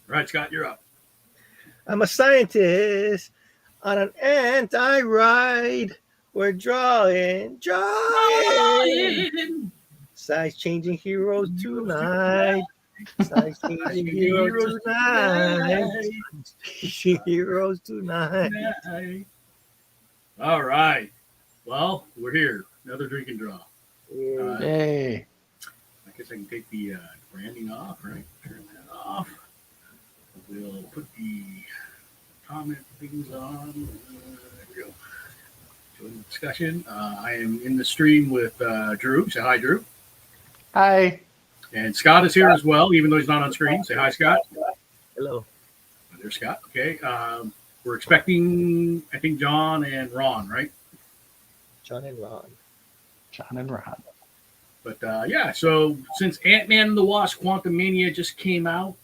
All right, Scott, you're up. I'm a scientist on an anti-ride. We're drawing. Size changing heroes tonight. Size changing heroes tonight. Changing heroes tonight. All right. Well, we're here. Another drink and draw. Yay. I guess I can take the branding off, right? Turn that off. We'll put the comment things on. There we go. Join the discussion. I am in the stream with Drew. Say hi, Drew. Hi. And Scott is here as well, even though he's not on screen. Say hi, Scott. Hello. There's Scott. Okay. We're expecting, I think, John and Ron, right? John and Ron. John and Ron. But yeah, so since Antman the Wasp Quantumania just came out,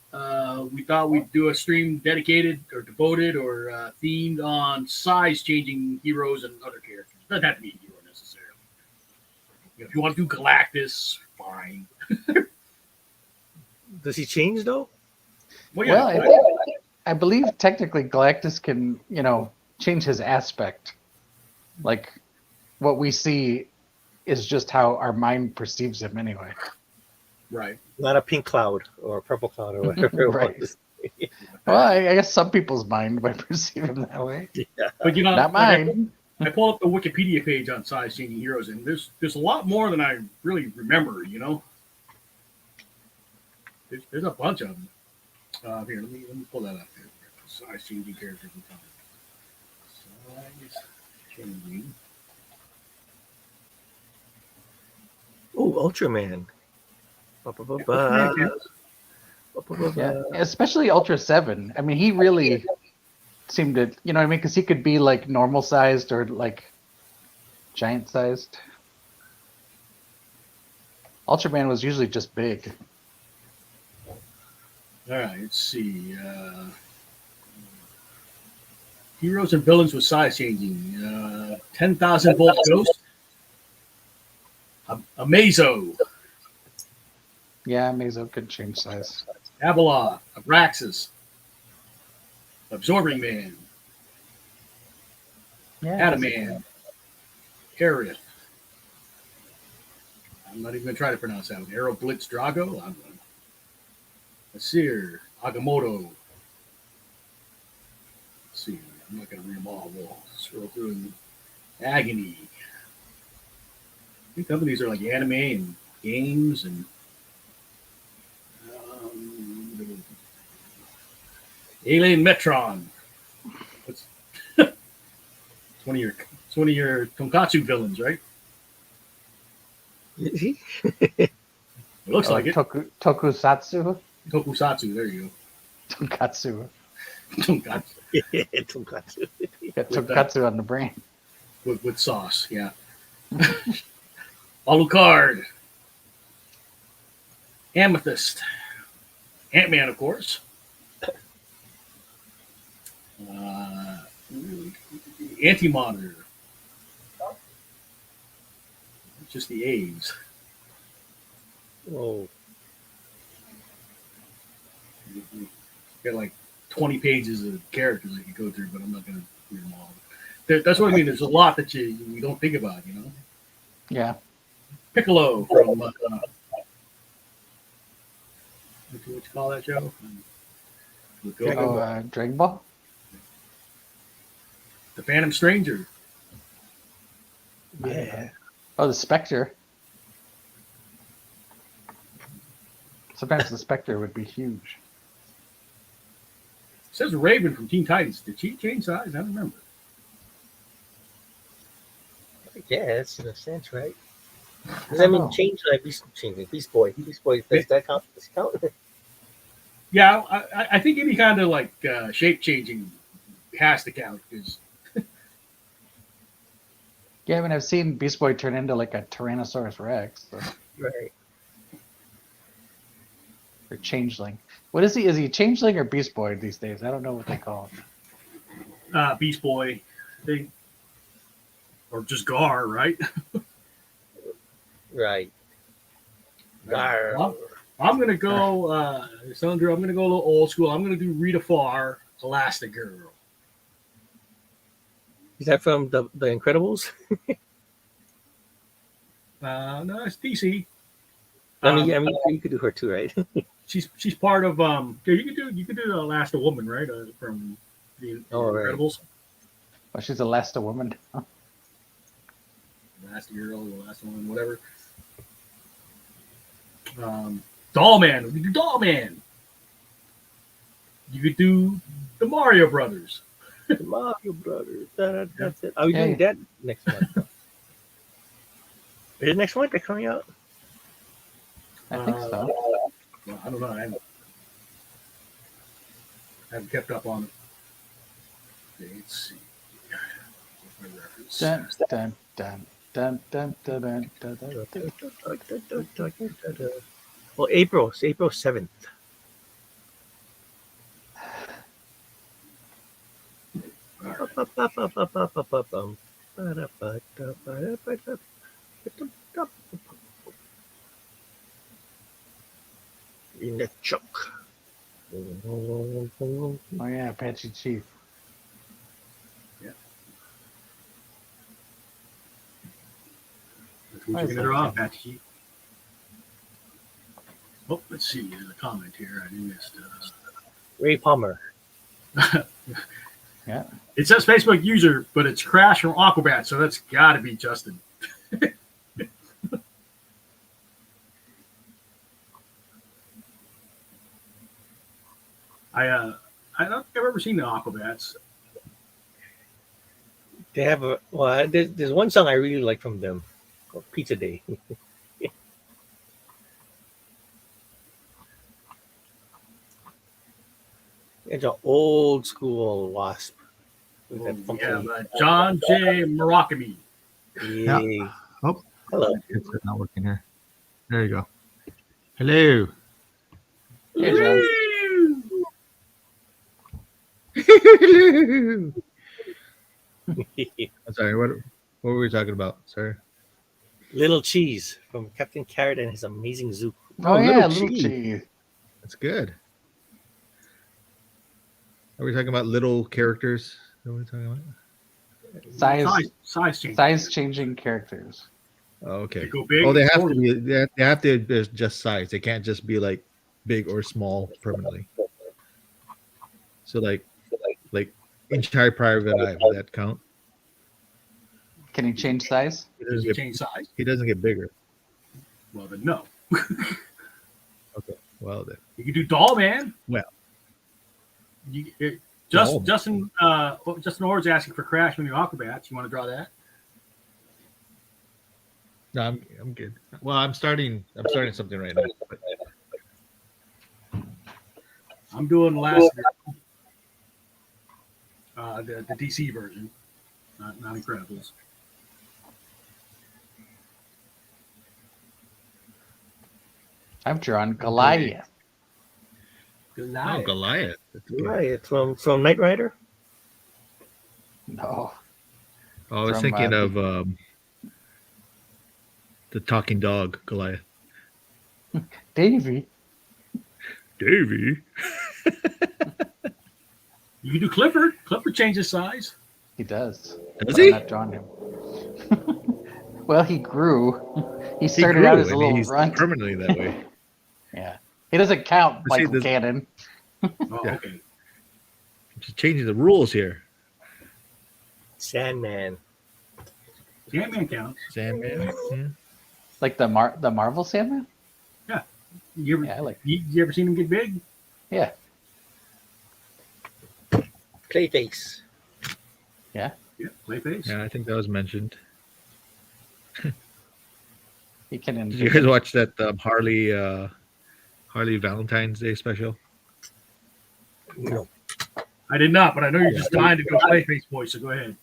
we thought we'd do a stream dedicated or devoted or themed on size-changing heroes and other characters. Doesn't have to be a hero necessarily. If you want to do Galactus, fine. Does he change though? Well, yeah, I believe technically Galactus can, change his aspect. Like what we see is just how our mind perceives him anyway. Right. Not a pink cloud or a purple cloud or whatever. Right. Well, I guess some people's mind might perceive him that way. Yeah. But not mine. I pulled up the Wikipedia page on size changing heroes, and there's a lot more than I really remember. There's a bunch of them. Here, let me pull that up here. Size changing characters and time. Size changing. Oh, Ultraman. Yeah, especially Ultra 7. I mean, he really seemed to, because he could be like normal sized or like giant sized. Ultraman was usually just big. All right, let's see. Heroes and villains with size changing. 10,000 volt ghost. Amazo. Yeah, Mazo could change size. Abeloth. Abraxas. Absorbing Man. Yeah. Adaman. Aerith. I'm not even going to try to pronounce that one. Aero Blitz Drago. Asir. Agamotto. Let's see. I'm not going to read them all. We'll scroll through them. Agony. I think some of these are like anime and games and Alien Metron. It's one of your Tonkatsu villains, right? Is he? It looks like it. Tokusatsu. Tokusatsu. There you Tonkatsu. go. Tonkatsu Tonkatsu. Got Tonkatsu on the brain. with sauce. Yeah. Alucard. Amethyst. Ant-Man, of course. Anti-Monitor. Just the A's. Oh. Got like 20 pages of characters I could go through, but I'm not going to read them all. That's what I mean. There's a lot that you don't think about, Yeah. Piccolo from what you call that show? Dragon Ball? The Phantom Stranger. Yeah. Oh, the Spectre. Sometimes the Spectre would be huge. It says Raven from Teen Titans. Did she change size? I don't remember. Yeah, that's in a sense, right? Does that mean change like Beast Boy? Beast Boy, does that count? Does it count? Yeah, I think any kind of like shape changing has to count because. Yeah, I mean, I've seen Beast Boy turn into like a Tyrannosaurus Rex. So. Right. Or Changeling. What is he? Is he Changeling or Beast Boy these days? I don't know what they call him. Beast Boy, or just Gar, right? Right. A I'm gonna go. Sandra, I'm gonna go a little old school. I'm gonna do Rita Farr, Elasti-Girl. Is that from the Incredibles? No, it's DC. I mean, you could do her too, right? She's part of Yeah, you could do the Last Woman, right? From the Incredibles. Well, she's a last woman. Last Girl, the Last Woman, whatever. Dollman. We could do Dollman. You could do the Mario Brothers. The Mario Brothers. That's it. Are we doing that next month? Is it next month they're coming out? I think so. Well, I don't know. I haven't kept up on it. Okay, let's see. What's my reference? Dun, dun, dun, dun, dun, dun, dun, dun, dun. Well, April 7th. In the choke. Oh yeah, Apache Chief. Yeah. That's what you're gonna draw, Apache Chief. Oh, let's see. There's a comment here. I missed. Ray Palmer. Yeah. It says Facebook user, but it's Crash from Aquabat, so that's got to be Justin. I don't think I've ever seen the Aquabats. They have there's one song I really like from them called Pizza Day. It's an old school Wasp. Yeah, Jon J. Murakami. Yeah. Oh, hello. It's not working here. There you go. Hello. Hey, John. I'm sorry. What were we talking about? Sorry. Little Cheese from Captain Carrot and his amazing zoo. Oh yeah, Little little cheese. That's good. Are we talking about little characters? What are we talking about? Size change. Changing characters. Oh, okay. They go big. Oh, they have to be. They have to be just size. They can't just be like big or small permanently. So like entire private eye. Would that count? Can he change size? Change size. He doesn't get bigger. Well, then no. Okay. Well then. You can do Dollman. Well. Justin Orr's asking for Crash from the Aquabats. You want to draw that? No, I'm good. Well, I'm starting something right now. I'm doing last the DC version, not Incredibles. I've drawn Goliath. Oh, Goliath. That's good. Right, from Knight Rider. No. Oh, I was thinking of the talking dog, Goliath. Davy. Davy. You can do Clifford. Clifford changes size. He does. Does But he? I'm not drawing him. Well, he grew. He started out as a little he's runt. permanently that way. Yeah. He doesn't count But see, like Cannon. Oh, Yeah. okay. Just changing the rules here. Sandman. Sandman counts. Sandman. Yeah. Like the Marvel Sandman? You Yeah, I like. you ever seen him get big? Yeah. Clayface. Yeah, Clayface. Yeah, I think that was mentioned. He can. Did you guys watch that Harley Valentine's Day special? No. I did not, but I know you're just dying to go Clayface voice, so go ahead.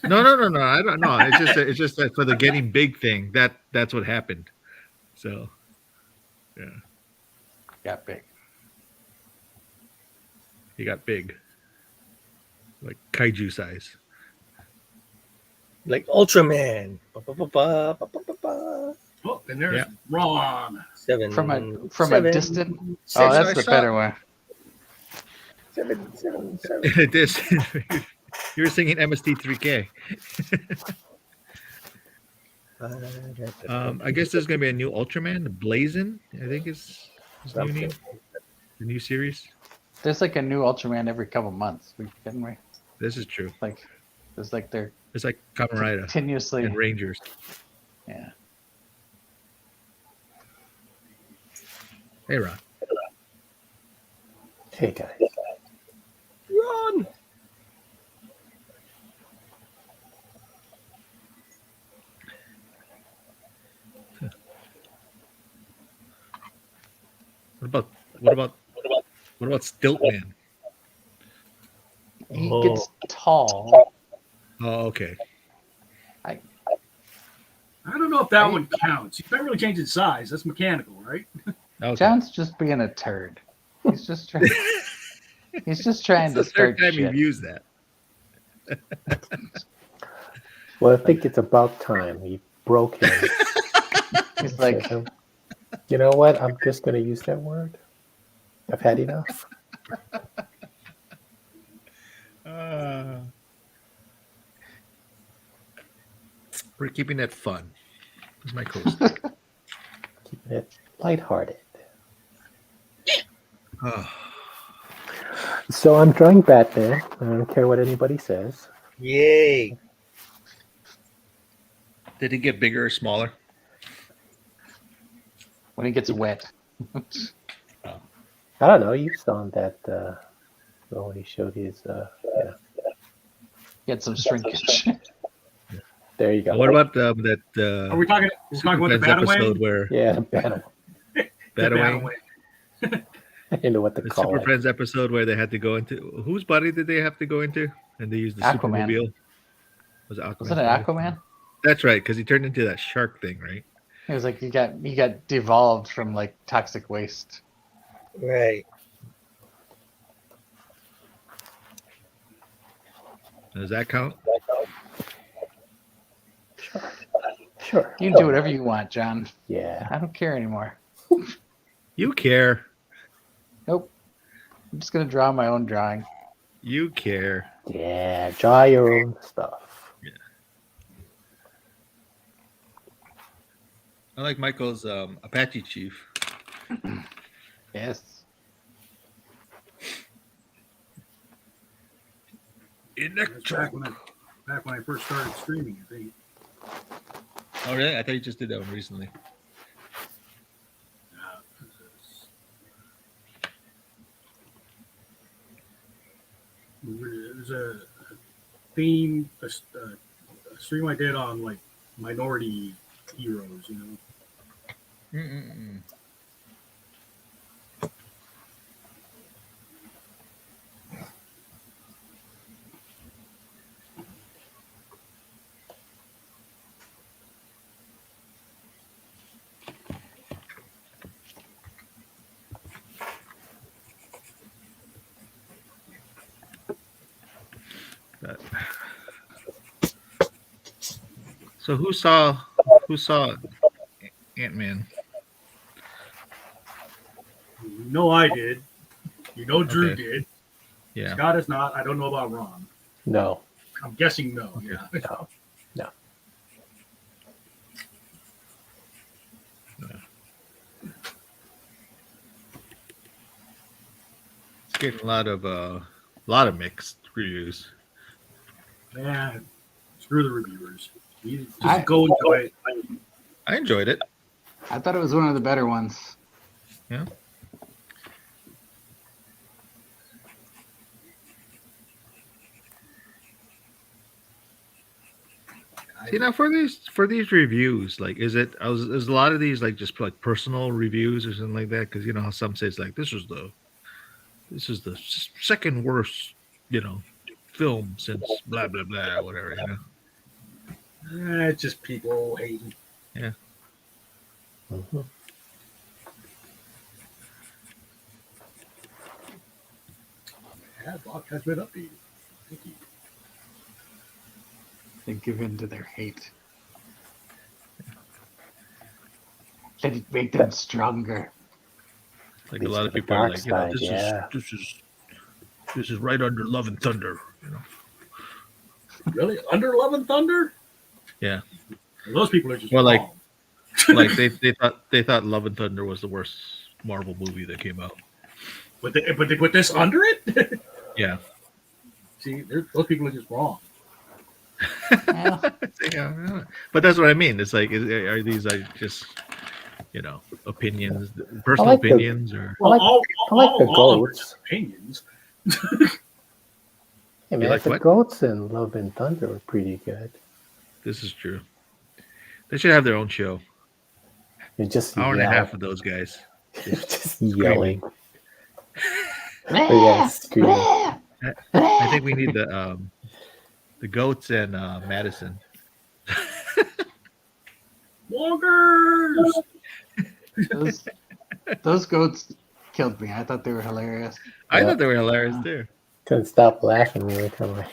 No. I don't know. It's just that for the getting big thing, that's what happened. So, yeah, Got big. he got big, like kaiju size. Like Ultraman. Ba, ba, ba, ba, ba, ba, ba, ba. Oh, and there's Yeah. Ron. Seven. From a seven, distant. Oh, six, that's I the saw- better one. seven. It is. You were singing MST3K. I guess there's gonna be a new Ultraman, Blazin. I think is his new name. The new series. There's like a new Ultraman every couple months. Didn't we? This is true. Like, there's like they're It's like Kamen Rider continuously. and Rangers. Yeah. Hey, Ron. Hey guys. Run. What about Stiltman? He Oh. gets tall. Oh, okay. I don't know if that one counts. He's not really changing size. That's mechanical, right? Okay. John's just being a turd. He's just trying. He's just trying It's to the third start time you've shit. used that. Well, I think it's about time he broke him. He's like, You know what? I'm just going to use that word. I've had enough. We're keeping it fun. Who's my co-host? Keeping it lighthearted. Oh, So I'm drawing Batman. I don't care what anybody says. Yay. did he get bigger or smaller? when he gets wet. I don't know. You saw him that when he showed his. Yeah. Get some shrinkage. There you go. What about that Are we talking? We're talking about the Friends episode Bataway. where Yeah, the Batman. Bataway, I didn't know what to the call Super it. Friends episode where they had to go into whose body did they have to go into? And they used the Aquaman. Supermobile. Was it Aquaman? Wasn't it Aquaman? That's right, because he turned into that shark thing, right? He was like he got devolved from like toxic waste. Right. Does that count? Sure. You can do whatever you want, John. Yeah. I don't care anymore. You care. Nope. I'm just gonna draw my own drawing. You care. Yeah. Draw your own stuff. I like Michael's Apache Chief. Yes. That's back when I first started streaming, I think. Oh, really? I thought you just did that one recently. There's a theme, a stream I did on like minority heroes, you know. Mm-mm-mm. So who saw Ant-Man? You know I did. You know Drew Okay. did. Yeah. Scott is not. I don't know about Ron. No. I'm guessing no. Yeah. No. It's getting a lot of mixed reviews. Man, screw the reviewers. You just I- go enjoy it. I enjoyed it. I thought it was one of the better ones. Yeah. See, now for these reviews, like, is a lot of these like just like personal reviews or something like that? Because you know how some say it's like this is the second worst, film since blah blah blah whatever. It's just people hating. Mhm. Yeah, Block has been updated. Thank you. They give in to their hate. Let it make them stronger. Like These a lot are of the people are dark like, side, this yeah. this is right under Love and Thunder. Really? Under Love and Thunder? Yeah. Those people are just Well, like- wrong. Like they thought Love and Thunder was the worst Marvel movie that came out. But they put this under it? Yeah. See, those people are just wrong. Yeah. Yeah. But that's what I mean. It's like, are these like just opinions, personal like the- opinions, or I like the all of it's goats. opinions. Hey, You man, like the what? goats in Love and Thunder were pretty good. this is true. They should have their own show. You're just Hour and a yell. half of those guys. just yelling. Meh, Yeah, screaming. meh. I think we need the goats and Madison. Walkers! Those goats killed me. I thought they were hilarious. I Yeah. thought they were hilarious too. Couldn't stop laughing every time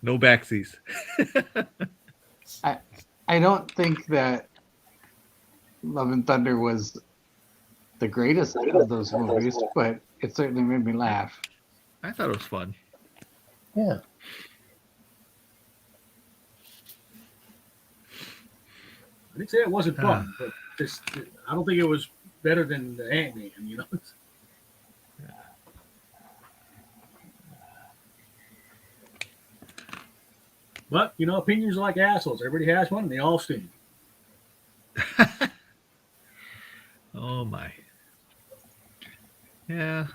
No backsies. I don't think that Love and Thunder was the greatest of those movies, but it certainly made me laugh. I thought it was fun. Yeah. I didn't say it wasn't fun, but I don't think it was better than the Ant-Man, you know? But, opinions are like assholes. Everybody has one, and they all stink. Oh my. Yeah.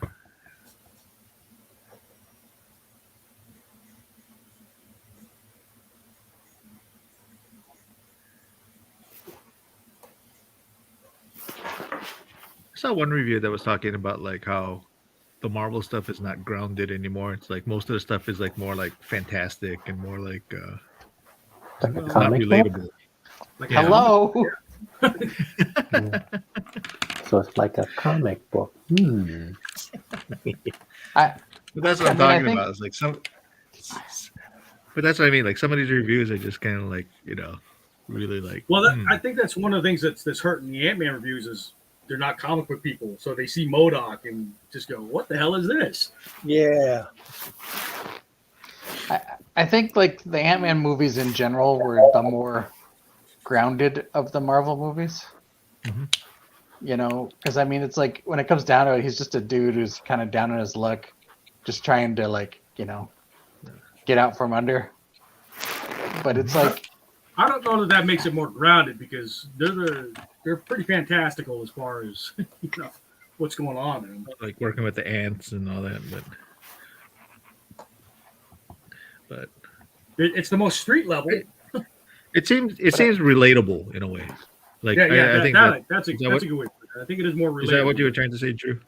I saw one review that was talking about like how the Marvel stuff is not grounded anymore. It's like most of the stuff is like more like fantastic and more like Like a Well, not comic book? relatable. Like Yeah. Hello. So it's like a comic book. But that's what I'm I talking think- about. It's like some. But that's what I mean. Like some of these reviews are just kind of like really like. Well, I think that's one of the things that's hurting the Ant-Man reviews is they're not comic book people, so they see MODOK and just go, "What the hell is this?" Yeah. I think like the Ant-Man movies in general were the more grounded of the Marvel movies. Mhm. Because I mean, it's like when it comes down to it, he's just a dude who's kind of down on his luck, just trying to like get out from under. But it's like, I don't know that makes it more grounded because they're pretty fantastical as far as what's going on. And like working with the ants and all that, but it's the most street level. it seems relatable in a way. Like Yeah, I think that's a is that what- good way. To put it. I think it is more relatable. is that what you were trying to say, Drew?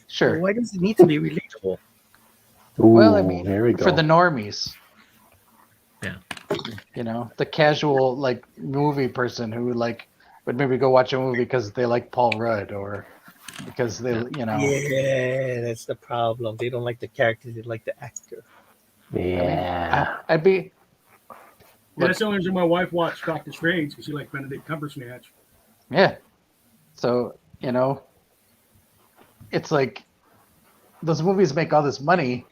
sure. Why does it need to be relatable? Ooh, Well, I mean, here we go. for the normies. Yeah. The casual like movie person who like would maybe go watch a movie because they like Paul Rudd or because they Yeah, that's the problem. They don't like the character; they like the actor. Yeah. I'd be That's the only reason my wife watched Doctor Strange because she liked Benedict Cumberbatch. yeah. So it's like those movies make all this money,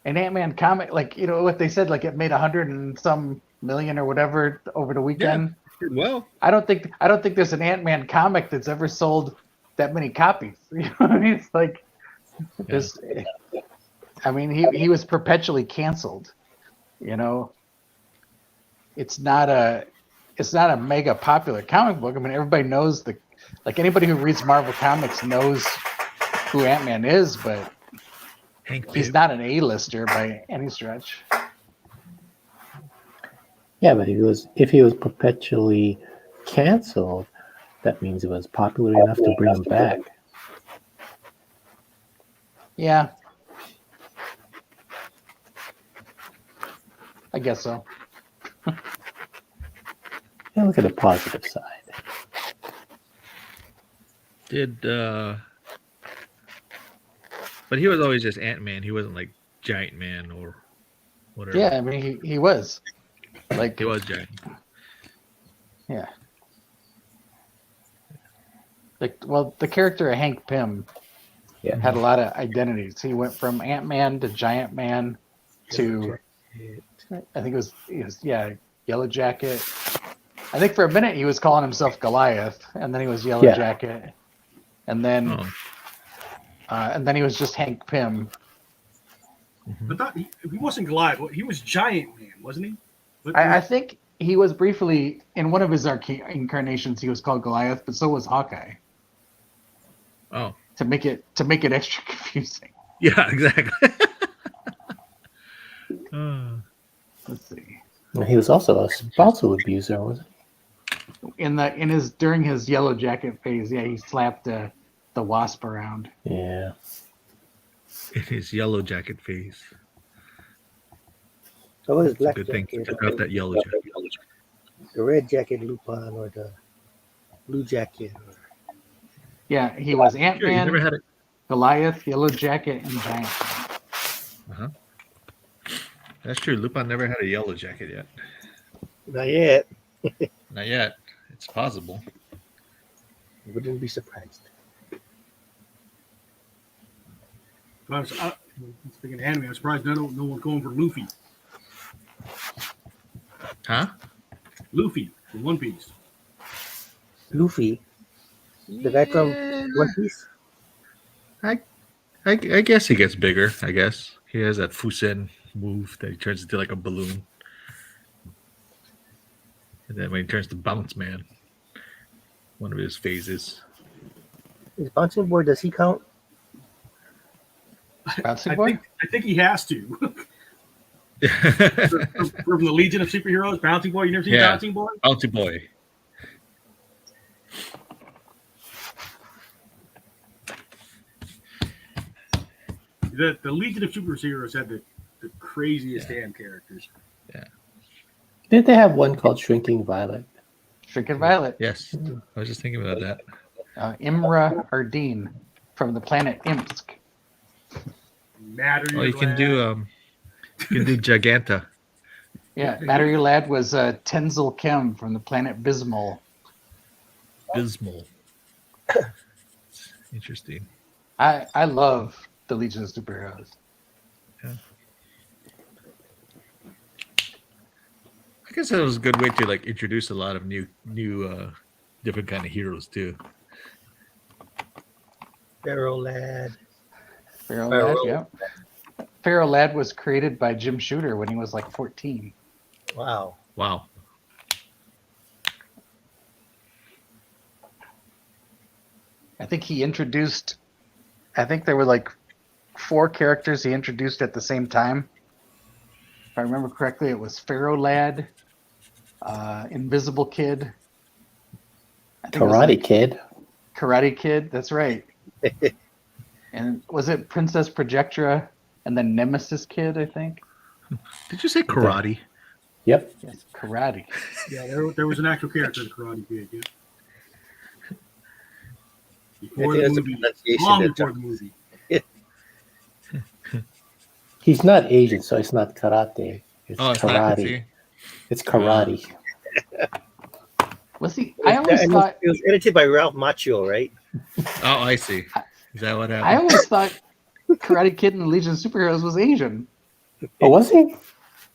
and Ant-Man comic like what they said like it made 100 and some million or whatever over the weekend. Well, I don't think there's an Ant-Man comic that's ever sold that many copies. You know what I mean? It's like this. I mean, he was perpetually canceled. It's not a mega popular comic book. I mean, everybody knows anybody who reads Marvel comics knows who Ant-Man is, but Hank he's Pym. not an A-lister by any stretch. Yeah, but if he was perpetually canceled, that means it was popular enough to bring him back. Yeah. I guess so. Yeah, look at the positive side. But he was always just Ant-Man. He wasn't like Giant Man or whatever. Yeah, I mean, he was. Like, He was Giant. Yeah. Like, well, the character of Hank Pym Yeah. had a lot of identities. He went from Ant-Man to Giant Man to, I think it was Yellow Jacket. I think for a minute he was calling himself Goliath, and then he was Yellow Yeah. Jacket, and then he was just Hank Pym. I thought he wasn't Goliath. He was Giant Man, wasn't he? I think he was briefly in one of his incarnations. He was called Goliath, but so was Hawkeye. Oh, To make it extra confusing. yeah, exactly. Let's see. He was also a spousal abuser, wasn't During his Yellow Jacket phase, yeah, he slapped the Wasp around. he? Yeah. In his Yellow Jacket phase. So what is It's a Black good thing. Jacket? Took out that Yellow Jacket. The Red Jacket Lupin or the Blue Jacket? Or... Yeah, he was Sure, you Ant-Man, never had it. Goliath, Yellow Jacket, and Giant Man. That's true. Lupin never had a Yellow Jacket yet. Not yet. Not yet. It's possible. Wouldn't be surprised. Speaking of anime, I'm surprised no one's going for Luffy. Huh? Luffy from One Piece. Luffy, the guy from One Piece. I guess he gets bigger. I guess he has that Fusen move that he turns into like a balloon, and then when he turns to Bounce Man, one of his phases. Is Bouncing Boy, does he count? Bouncing Boy? I think he has to. From the Legion of Superheroes, Bouncing Boy. You never seen Yeah. Bouncing Boy? Bouncy Boy. The Legion of Superheroes had the craziest damn characters. Did they have one called Shrinking Violet? Shrinking Violet. Yes, I was just thinking about that. Imra Ardeen from the planet Imsk. Matter. Oh, you can do Giganta. Yeah, Matter Your Lad was Tenzil Kem from the planet Bismol. Bismol. Interesting. I love the Legion of Superheroes. I guess that was a good way to like introduce a lot of new different kind of heroes too. Pharaoh Lad. Pharaoh Lad, yeah. Pharaoh Lad was created by Jim Shooter when he was like 14. Wow. Wow. I think there were like 4 characters he introduced at the same time. If I remember correctly, it was Pharaoh Lad, Invisible Kid, I think it was Karate Kid. Karate Kid, that's right. And was it Princess Projectra and then Nemesis Kid, I think? Did you say karate? Yep. Yes, Karate. Yeah, there was an actual character, the Karate Kid. Yeah. Before I think the that's the movie, pronunciation long that- before the movie. He's not Asian, so it's not karate. It's Oh, it's karate. not. See? It's karate. Was he? I always thought It was edited by Ralph Macchio, right? Oh, I see. Is that what I happened? always thought Karate Kid and Legion of Superheroes was Asian. Oh, was he?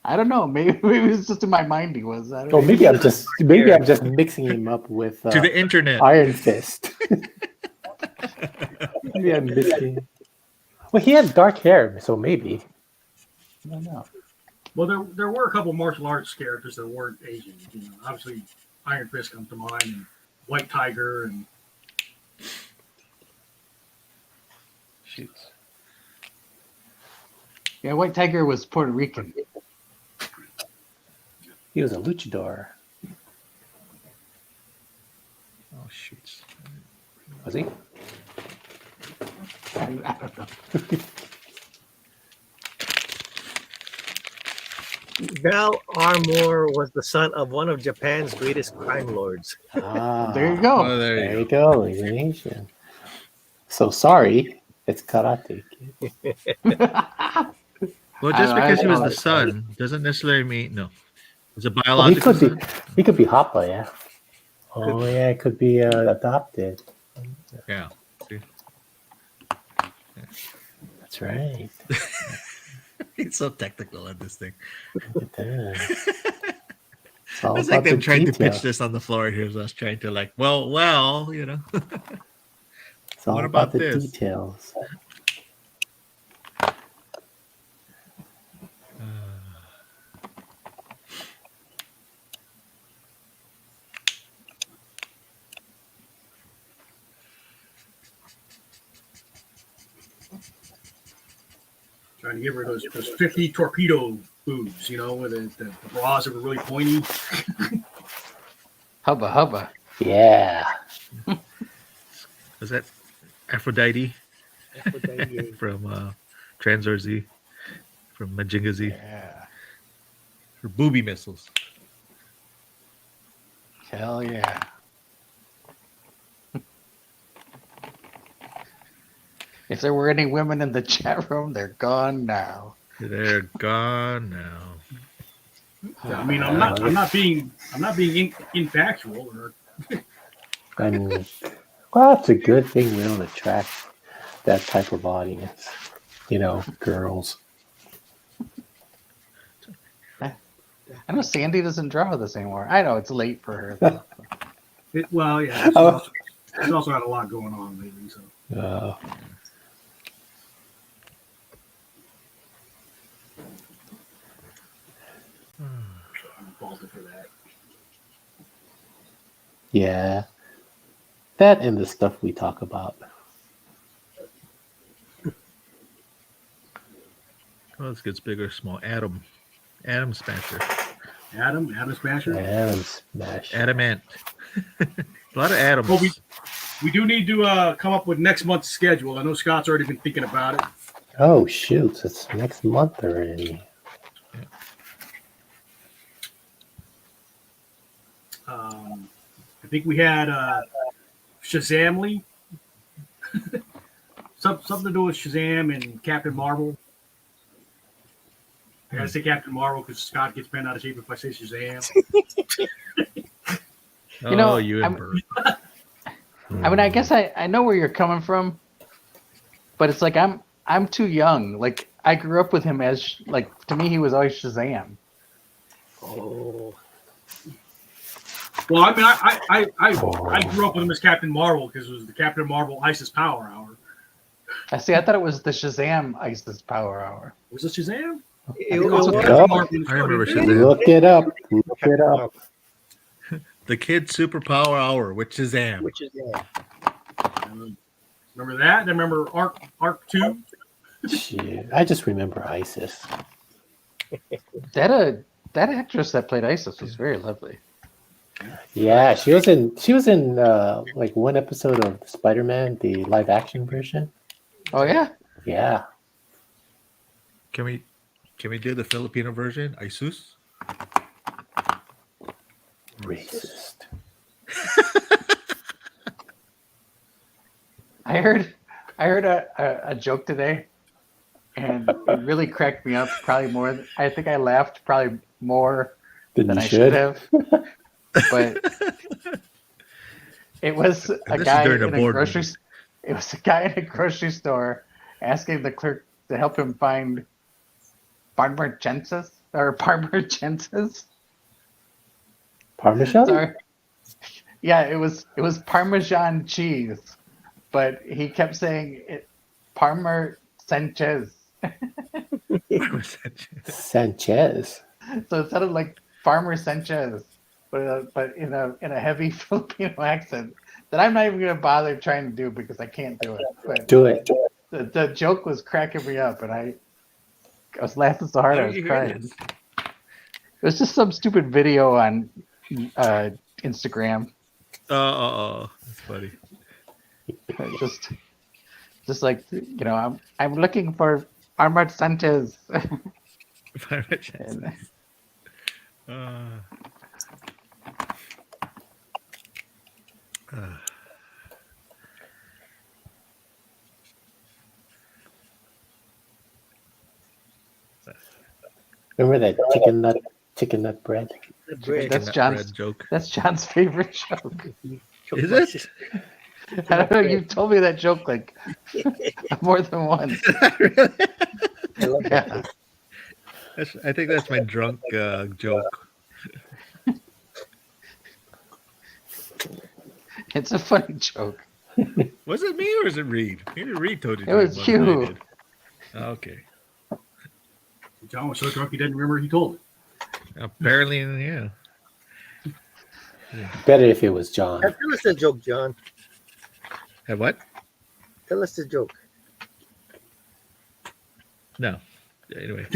I don't know. Maybe it was just in my mind. He was. I don't Oh, know. maybe I'm just mixing him up with To the internet. Iron Fist. Maybe I'm mixing. Well, he had dark hair, so maybe. I don't know. Well, there were a couple martial arts characters that weren't Asian. You know, obviously, Iron Fist comes to mind, and White Tiger, and Shoots. Yeah, White Tiger was Puerto Rican. He was a luchador. Oh, shoots. Was he? I don't know. Val Armour was the son of one of Japan's greatest crime lords. Ah, There you go. Oh, there There you you go. go. He's an Asian. So sorry, it's Karate Kid. Well, just I because he was know. the son doesn't necessarily mean no. It's a Oh, he biological could be. son. He could be Hoppa, yeah. Oh yeah, it could be adopted. Yeah. See? That's right. It's so technical at this thing. Look at that. It's all It's like about the them trying to pitch detail. this on the floor here. So I was trying to like, well, you know. It's all What about about the this? details. Trying to get rid of those 50 torpedo boobs, where the bras that were really pointy. Hubba hubba. Yeah. Was that Aphrodite Aphrodite. from Transor Z, from Majinga Z? Yeah. Her booby missiles. Hell yeah. If there were any women in the chat room, they're gone now. They're gone now. I mean, I'm not being infactual or And well, it's a good thing we don't attract that type of audience. Girls. I know Sandy doesn't draw this anymore. I know it's late for her. Though. yeah. Oh. She's also had a lot going on lately, so I'm faulted for that. yeah. That and the stuff we talk about. Oh, this gets bigger, small. Atom Smasher. Adam Smasher. Adam Smash. Adamant. A lot of atoms. Well, we do need to come up with next month's schedule. I know Scott's already been thinking about it. Oh shoot! It's next month already. I think we had Shazamly. Something to do with Shazam and Captain Marvel. I gotta say Captain Marvel because Scott gets bent out of shape if I say Shazam. You and Bert. I mean, I guess I know where you're coming from, but it's like I'm too young. Like I grew up with him as like to me he was always Shazam. Oh, Well, I mean, I grew up with him as Captain Marvel because it was the Captain Marvel ISIS Power Hour. I thought it was the Shazam ISIS Power Hour. Was it Shazam? it That's what was- Captain Oh. Marvel was I remember called. Shazam. Look it up. Look it up. The Kid Superpower Hour with Shazam. which is Remember that? And I remember Arc 2. Shit. I just remember ISIS. That actress that played ISIS was very lovely. Yeah, she was in like one episode of Spider-Man, the live action version. Oh yeah. Yeah. Can we do the Filipino version? Isus? Racist. I heard a joke today, and it really cracked me up. Probably more. I think I laughed probably more Then than you I should. should have. But it was a this is guy during a in a board grocery. meeting. It was a guy in a grocery store asking the clerk to help him find Parmecenses. Parmesan? Sorry. Yeah, it was Parmesan cheese, but he kept saying it Parmer Sanchez. Sanchez. So it sounded like Farmer Sanchez, but in a heavy Filipino accent that I'm not even gonna bother trying to do because I can't do it. But Do it. the joke was cracking me up, and I was laughing so hard How I did was you hear crying. this? It was just some stupid video on Instagram. That's funny. Just like I'm looking for Armand Sanchez. And Remember that chicken nut bread? bread. That's Nut John's. bread joke. That's John's favorite joke. Choked Is my it? sister. I don't know. You've told me that joke like more than once. Really? I love that. Yeah. I think that's my drunk joke. It's a funny joke. Was it me or was it Reed? Maybe Reed told you. It was more than I you. did. Okay. John was so drunk he didn't remember he told it. Apparently, yeah. Better if it was John. Tell us the joke, John. Have what? Tell us the joke. No. Yeah, anyway.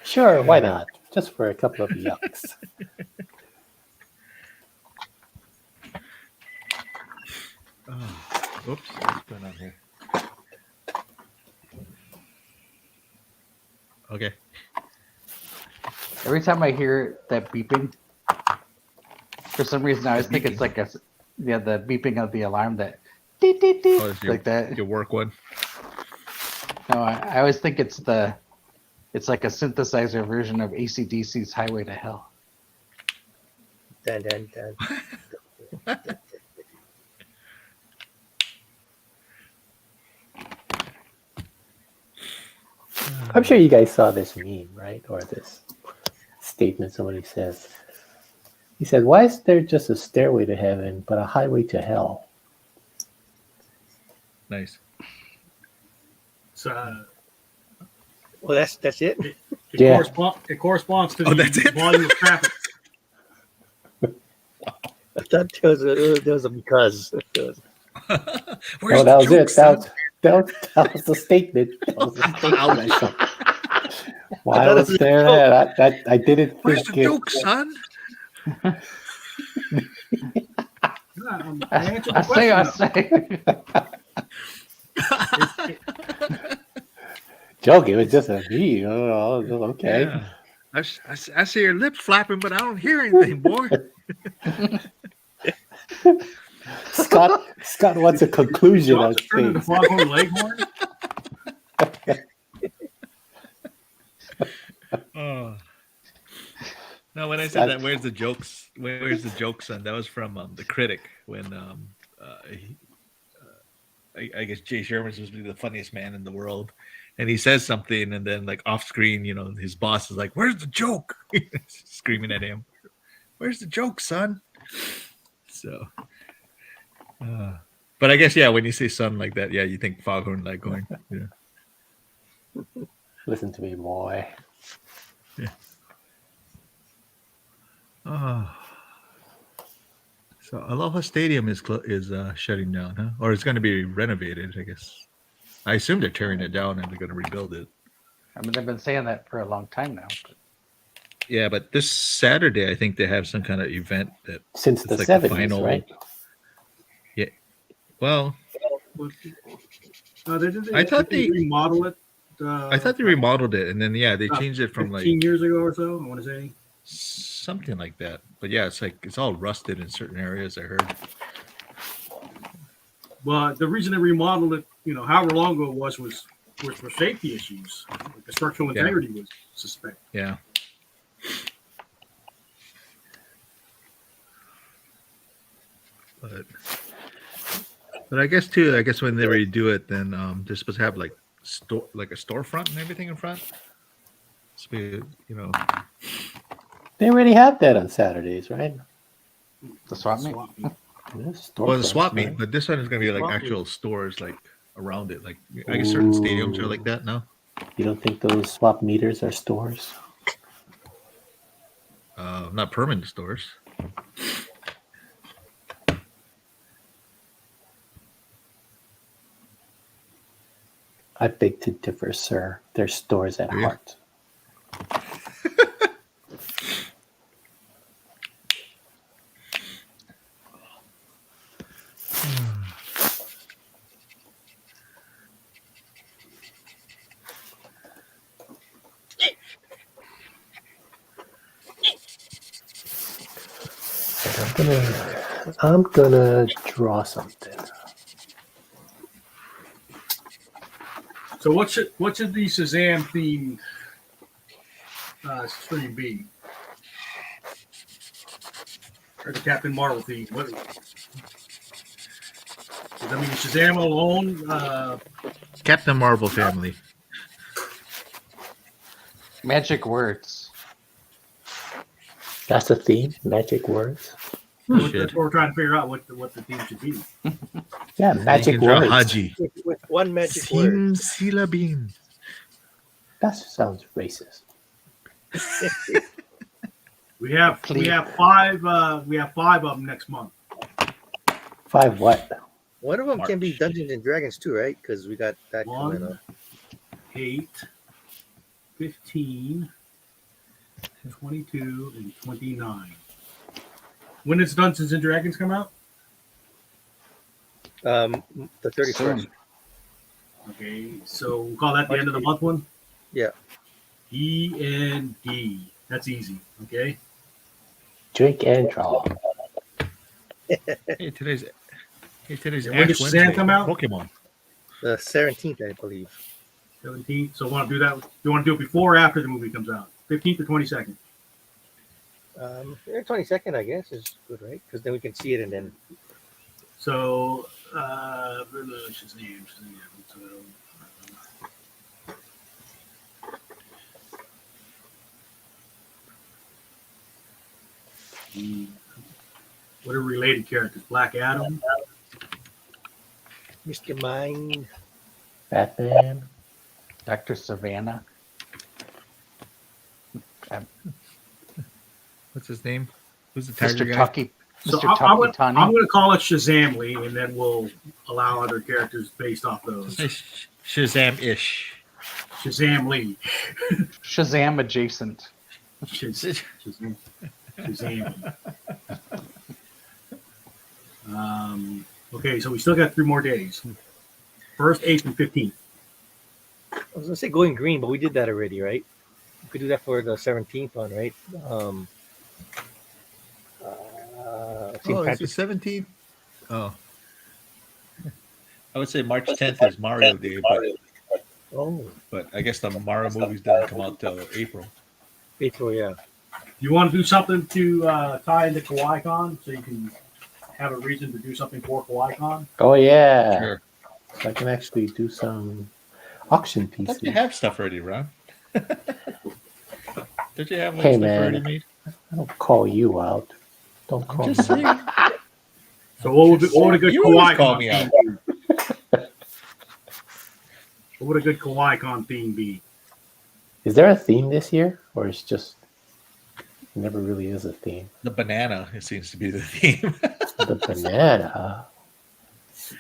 Sure, why not? Just for a couple of yucks. Oh, oops. What's going on here? Okay. Every time I hear that beeping, for some reason I always think it's like the beeping of the alarm that deet, deet, deet, Oh, it's like that. Your work one. No, I always think it's like a synthesizer version of AC/DC's Highway to Hell. Dun, dun, dun. I'm sure you guys saw this meme, right? Or this statement somebody says. He said, why is there just a stairway to heaven but a highway to hell? Nice. It's, Well, that's it. Yeah. It corresponds to Oh, that's the it? volume of traffic. I thought there was a because. Where's No, that the was joke, it. son? That was the statement. That was the statement. I saw. Why thought was it was a there joke. that I didn't Where's think the it. joke, son? I answered the I question. say. Joke, it was just a me. Oh, okay. Yeah. I see your lips flapping, but I don't hear anything, boy. Scott wants a conclusion on John's turned into things. Foghorn Leghorn. Oh. No, when I said that, where's the jokes? Where's the joke, son? That was from The Critic when I guess Jay Sherman's supposed to be the funniest man in the world, and he says something, and then like off screen, his boss is like, "Where's the joke?" Screaming at him, "Where's the joke, son?" So, but I guess when you say "son" like that, you think Foghorn Leghorn. Yeah. Listen to me, boy. Oh. So Aloha Stadium is shutting down, huh? Or it's going to be renovated, I guess. I assume they're tearing it down and they're going to rebuild it. I mean, they've been saying that for a long time now. But... Yeah, but this Saturday, I think they have some kind of event that Since the like 70s, right? Yeah. Well, I thought they remodel it. I thought they remodeled it, and then they changed it from 15 years ago or so. I want to say something like that. But it's all rusted in certain areas, I heard. But the reason they remodeled it, however long ago it was for safety issues. Like the structural integrity was suspect. Yeah. But I guess too. I guess when they redo it, then they're supposed to have like a storefront and everything in front. So, They already have that on Saturdays, right? The swap meet? Well, the swap meet, but this one is going to be like actual stores, like around it. Like I guess certain stadiums are like that now. You don't think those swap meters are stores? Not permanent stores. I beg to differ, sir. They're stores at heart. I'm gonna draw something. So what should the Shazam theme Stream B. Or the Captain Marvel theme. What? Does that mean Shazam alone? Captain Marvel family. Magic words. That's a theme. Magic words. That's what we're trying to figure out what the theme should be. Yeah, Then magic you can draw words. Haji. With one magic word. Simsilabim. That sounds racist. We have 5 of them next month. 5 what? One of them can be March. Dungeons and Dragons too, right? Because we got that coming 1, up. 8, 15, 22, and 29. When does Dungeons and Dragons come out? The 31st. Soon. Okay, so we'll call that the end of the month one. Yeah. E&D. That's easy. Okay. Drink and draw. Hey, today's And when does Ash Shazam Wednesday. come out? Pokemon. The 17th, I believe. 17th. So want to do that? Do you want to do it before or after the movie comes out? 15th or 22nd? 22nd, I guess, is good, right? Because then we can see it and then. So Shazam. So, what are related characters? Black Adam, Mr. Mind. Batman. Dr. Savannah. What's his name? Who's the tiger Mr. guy? Tucky. So Mr. I'm Tucky going Tani. to call it Shazam Lee, and then we'll allow other characters based off those. Shazam-ish. Shazam Lee. Shazam adjacent. Shazam. Okay, so we still got 3 more days. 1st, 8th, and 15th. I was going to say going green, but we did that already, right? We could do that for the 17th one, right? St. Oh, is it Patrick's 17th? Oh. I would say March 10th is Mario Day, but I guess the Mario movies doesn't come out till April. April, yeah. You want to do something to tie into Kawaii Con so you can have a reason to do something for Kawaii Con? Oh yeah. Sure. So I can actually do some auction I pieces. thought you have stuff already, Ron. Did you have Hey, stuff man. already made? I don't call you out. Don't call I'm just me out. saying. So what would a good You always Kawaii call Con me theme out. be? What would a good Kawaii Con theme be? Is there a theme this year, or it's just never really is a theme? The banana, it seems to be the theme. The banana,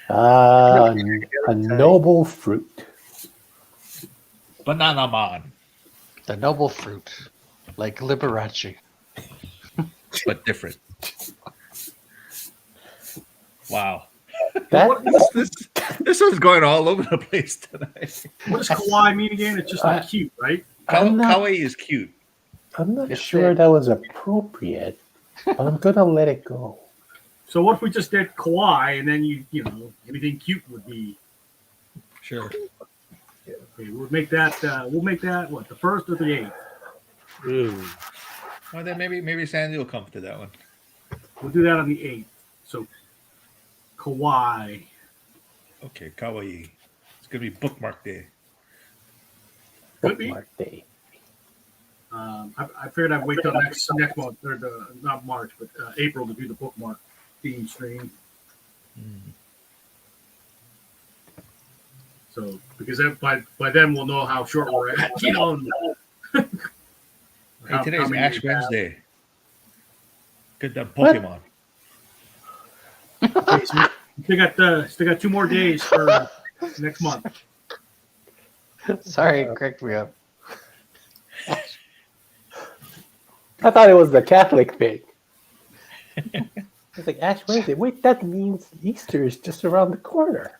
a noble fruit. Banana Man, The noble fruit. Like Liberace. but different. Wow. That This one's going all over the place tonight. What does Kawaii mean again? It's just like cute, right? I'm not- Kawaii is cute. I'm not It's sure it. that was appropriate, but I'm gonna let it go. So what if we just did Kawaii and then you know anything cute would be Sure. okay, we'll make that what, the 1st or the 8th? Well, then maybe Sandy will come to that one. We'll do that on the 8th. So Kawaii. Okay, Kawaii. It's gonna be bookmark day. Could be. Bookmark day. I figured I'd wait till next month, or not March, but April to do the bookmark theme stream. So because by then we'll know how short we're at, you know. Hey, today's many Ash we have. Wednesday. Get that Pokemon. Okay, so we still got 2 more days for next month. Sorry, correct me up. I thought it was the Catholic thing. It's like Ash Wednesday. Wait, that means Easter is just around the corner.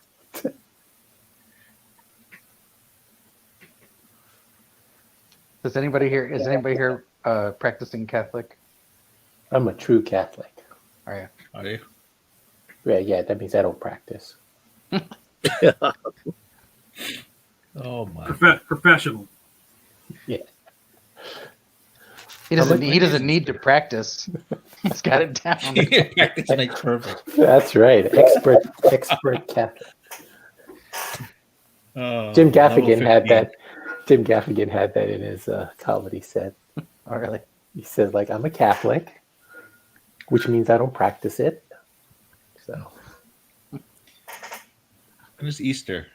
Is anybody here practicing Catholic? I'm a true Catholic. Are you? Are you? Yeah, that means I don't practice. Oh my. Professional. Yeah. He doesn't need to practice. He's got it down. Practice makes perfect. That's right. Expert Catholic. Jim Gaffigan had that. Jim Gaffigan had that in his comedy set. Oh, really? He says, like, I'm a Catholic, which means I don't practice it. So. When is Easter?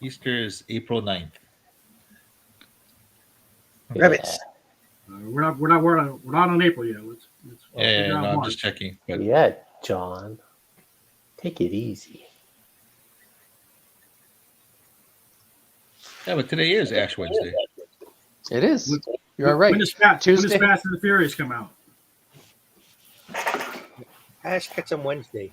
Easter is April 9th. Rabbits. We're not on April yet. Let's figure out I'm March. just checking. But Yeah, John. Take it easy. yeah, but today is Ash Wednesday. It is. You're right. When does Fast and Tuesday. the Furious come out? Ash gets on Wednesday.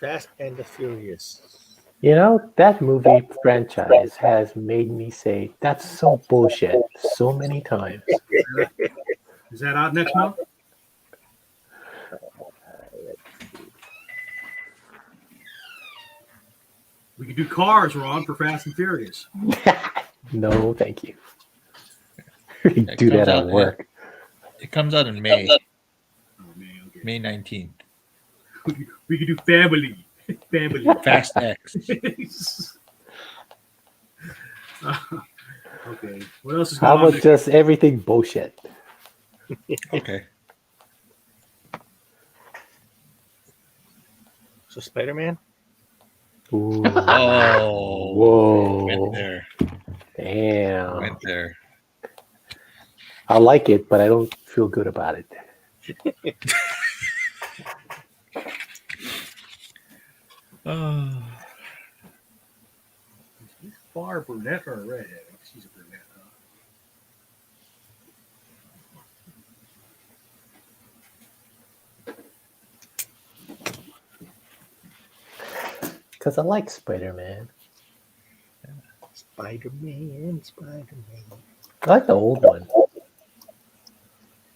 Fast and the Furious. You know, that movie franchise has made me say, that's so bullshit so many times. Is that out next month? We could do Cars, Ron, for Fast and Furious. No, thank you. We do that at work. It comes out in May. Oh, man, okay. May 19th. We could do Family. Family. Fast X. Okay. What else is How going on? about just everything bullshit? Okay. So Spider-Man? Ooh. Oh. Whoa. Went there. Damn. Went there. I like it, but I don't feel good about it. Oh. She's far brunette or a redhead? She's a brunette, huh? Because I like Spider-Man. Spider-Man. I like the old one.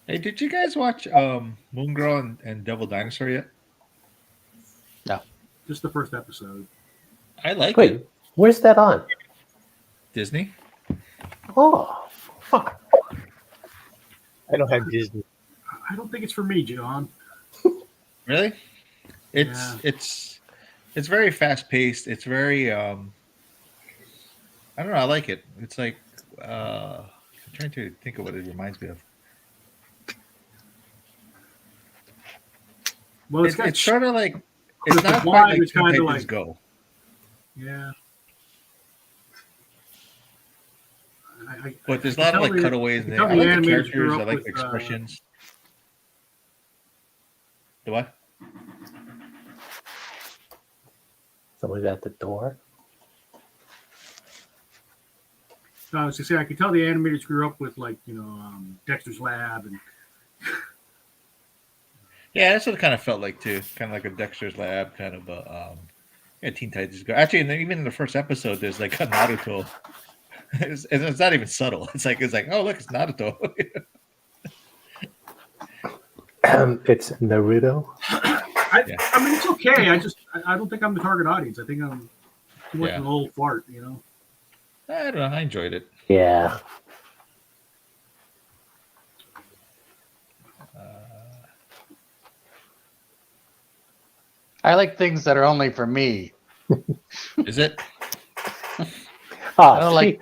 Hey, did you guys watch Moon Girl and Devil Dinosaur yet? Just the first episode. I like Wait, it. where's that on? Disney. Oh, fuck. I don't have Disney. I don't think it's for me, John. Really? It's very fast paced. It's very I don't know. I like it. It's like I'm trying to think of what it reminds me of. Well, It's sort of like it's the not vibe quite like is kinda Teen Titans like- Go. Yeah. But there's a I lot can of like tell the- cutaways in I there. can I tell the like the animators characters. grew I up like with, the expressions. The what? Somebody's at the door. I was gonna say I could tell the animators grew up with Dexter's Lab and Yeah, that's what it kind of felt like too. Kind of like a Dexter's Lab, kind of a Teen Titans Go. Actually, and then even in the first episode, there's like a Naruto. It's not even subtle. It's like oh look, it's Naruto. It's Naruto. I mean it's okay. I don't think I'm the target audience. I think I'm too much of an old fart, I don't know. I enjoyed it. Yeah. I like things that are only for me. Is it? I don't like-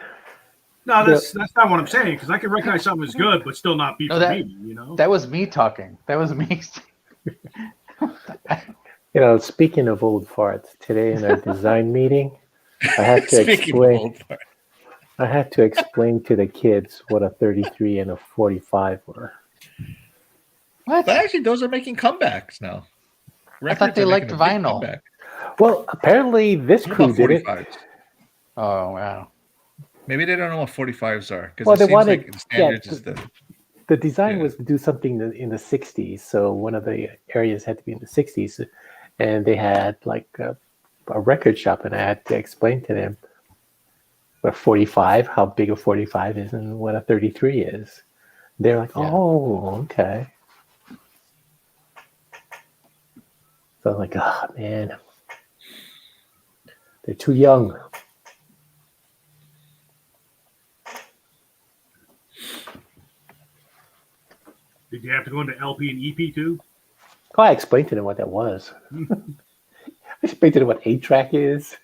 No, that's not what I'm saying, because I can recognize something as good, but still not be No, for that- me, That was me talking. That was me. Speaking of old farts, today in our design meeting, I had to Speaking of explain. old part. I had to explain to the kids what a 33 and a 45 were. What? But actually, those are making comebacks now. I thought they Records are liked making a big vinyl. comeback. Well, apparently this What crew about did it. 45s? Oh wow. Maybe they don't know what 45s are because Well, it they seems wanted- like the standards is the The design Yeah. was to do something in the 60s, so one of the areas had to be in the 60s, and they had like a record shop, and I had to explain to them what 45, how big a 45 is, and what a 33 is. They're like, Yeah. oh, okay. So I'm like, oh man, they're too young. Did you have to go into LP and EP too? Oh, I explained to them what that was. I explained to them what 8-track is.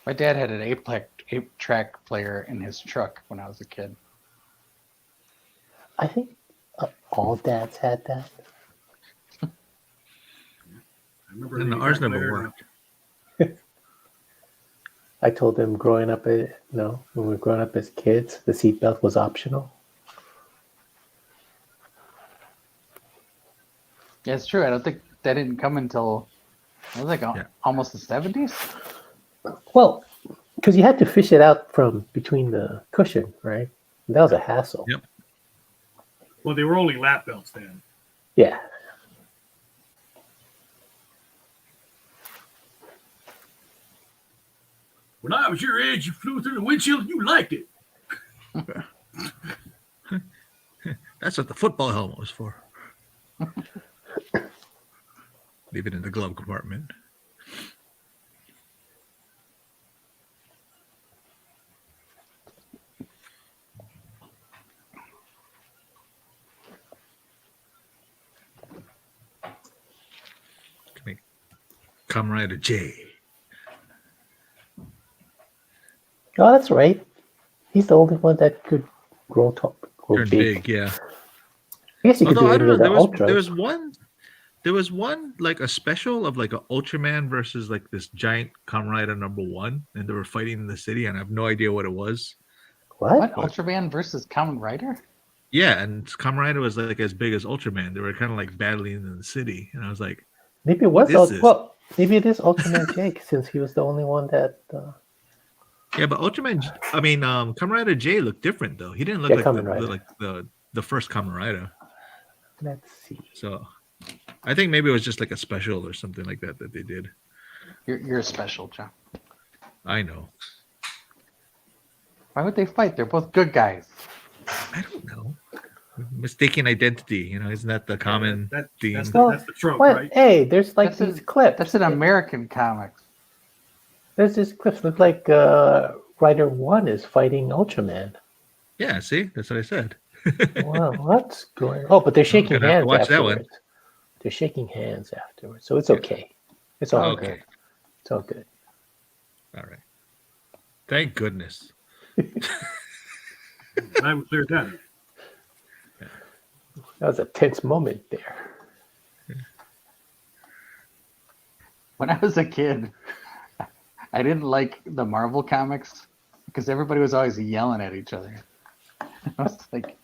My dad had an 8-track player in his truck when I was a kid. I think all dads had that. I remember And the ours never player. worked. I told them growing up, when we were growing up as kids, the seatbelt was optional. Yeah, it's true. I don't think that didn't come until it was like Yeah. almost the 70s. Well, because you had to fish it out from between the cushion, right? And that was a hassle. Yep. Well, they were only lap belts then. Yeah. When I was your age, you flew through the windshield and you liked it. That's what the football helmet was for. Leave it in the glove compartment. Comrade J. Oh, that's right. He's the only one that could grow Turn big, yeah. I guess you could Although do I any don't know, of the there ultras. was one like a special of like a Ultraman versus like this giant Comrade #1, and they were fighting in the city, and I have no idea what it was. What? Ultraman versus Kamen Rider? Yeah, and Comrade was like as big as Ultraman. They were kind of like battling in the city, and I was like, Maybe it What was. is this? Well, maybe it is Ultraman Jake, since he was the only one that. yeah, but Comrade J looked different though. He didn't look Yeah, like Kamen Rider. the first Kamen Rider. Let's see. So I think maybe it was just like a special or something like that they did. You're special, John. I know. Why would they fight? They're both good guys. I don't know. Mistaken identity, isn't that the common theme? That's Well, the trope, What? right? Hey, there's like That's these a- clips. That's an American comics. There's these clips. Look like Rider 1 is fighting Ultraman. Yeah, see, that's what I said. Wow, what's going? Oh, but they're shaking gonna have to hands watch that one. afterwards. They're shaking hands afterwards, so it's okay. It's all Okay. good. It's all good. All right. Thank goodness. I would clear that up. That was a tense moment there. When I was a kid, I didn't like the Marvel comics because everybody was always yelling at each other. I was like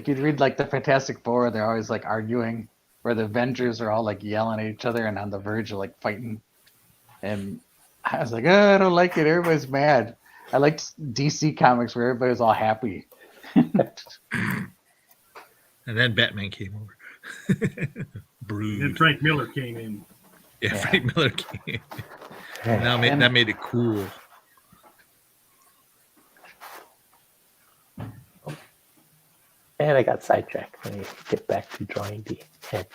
you'd read like the Fantastic Four, they're always like arguing, where the Avengers are all like yelling at each other and on the verge of like fighting. And I was like, oh, I don't like it. Everybody's mad. I liked DC comics where everybody was all happy. And then Batman came over. And Brood. then Frank Miller came in. Yeah, Yeah. Frank Miller came. That made it cool. And I got sidetracked. Let me get back to drawing the head.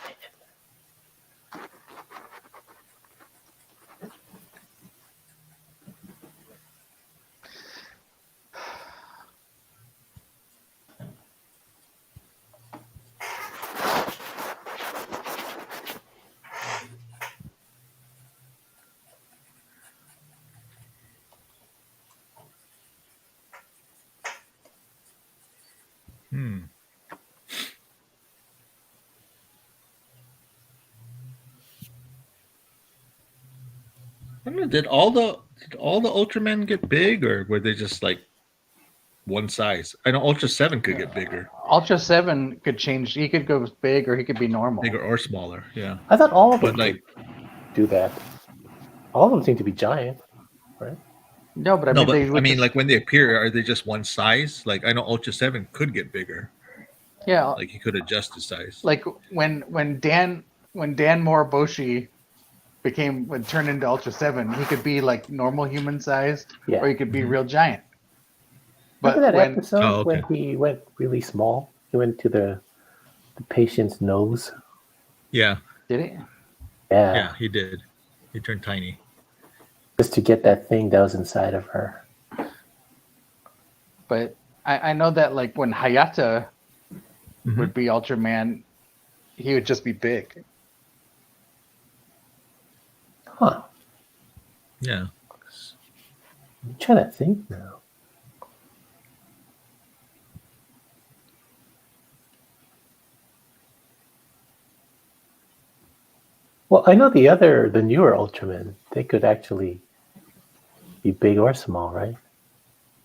I don't know, did all the Ultramen get big, or were they just like one size? I know Ultra 7 could get bigger, Ultra 7 could change. He could go big or he could be normal. bigger or smaller. Yeah. I thought all of them But like could do that. All of them seem to be giant, right? No, but I mean, they would just, like when they appear, are they just one size? Like I know Ultra 7 could get bigger. yeah, Like he could adjust his size. like when Dan Moriboshi would turn into Ultra 7, he could be like normal human sized, Yeah. or he could be real giant. But Remember that when episode Oh, okay. when he went really small? He went to the patient's nose. Yeah, did it? yeah, he did. He turned tiny. Just to get that thing that was inside of her. But I know that like when Hayata Mhm. would be Ultraman, he would just be big. Huh. Yeah. I'm trying to think now. Well, I know the newer Ultramen, they could actually be big or small, right?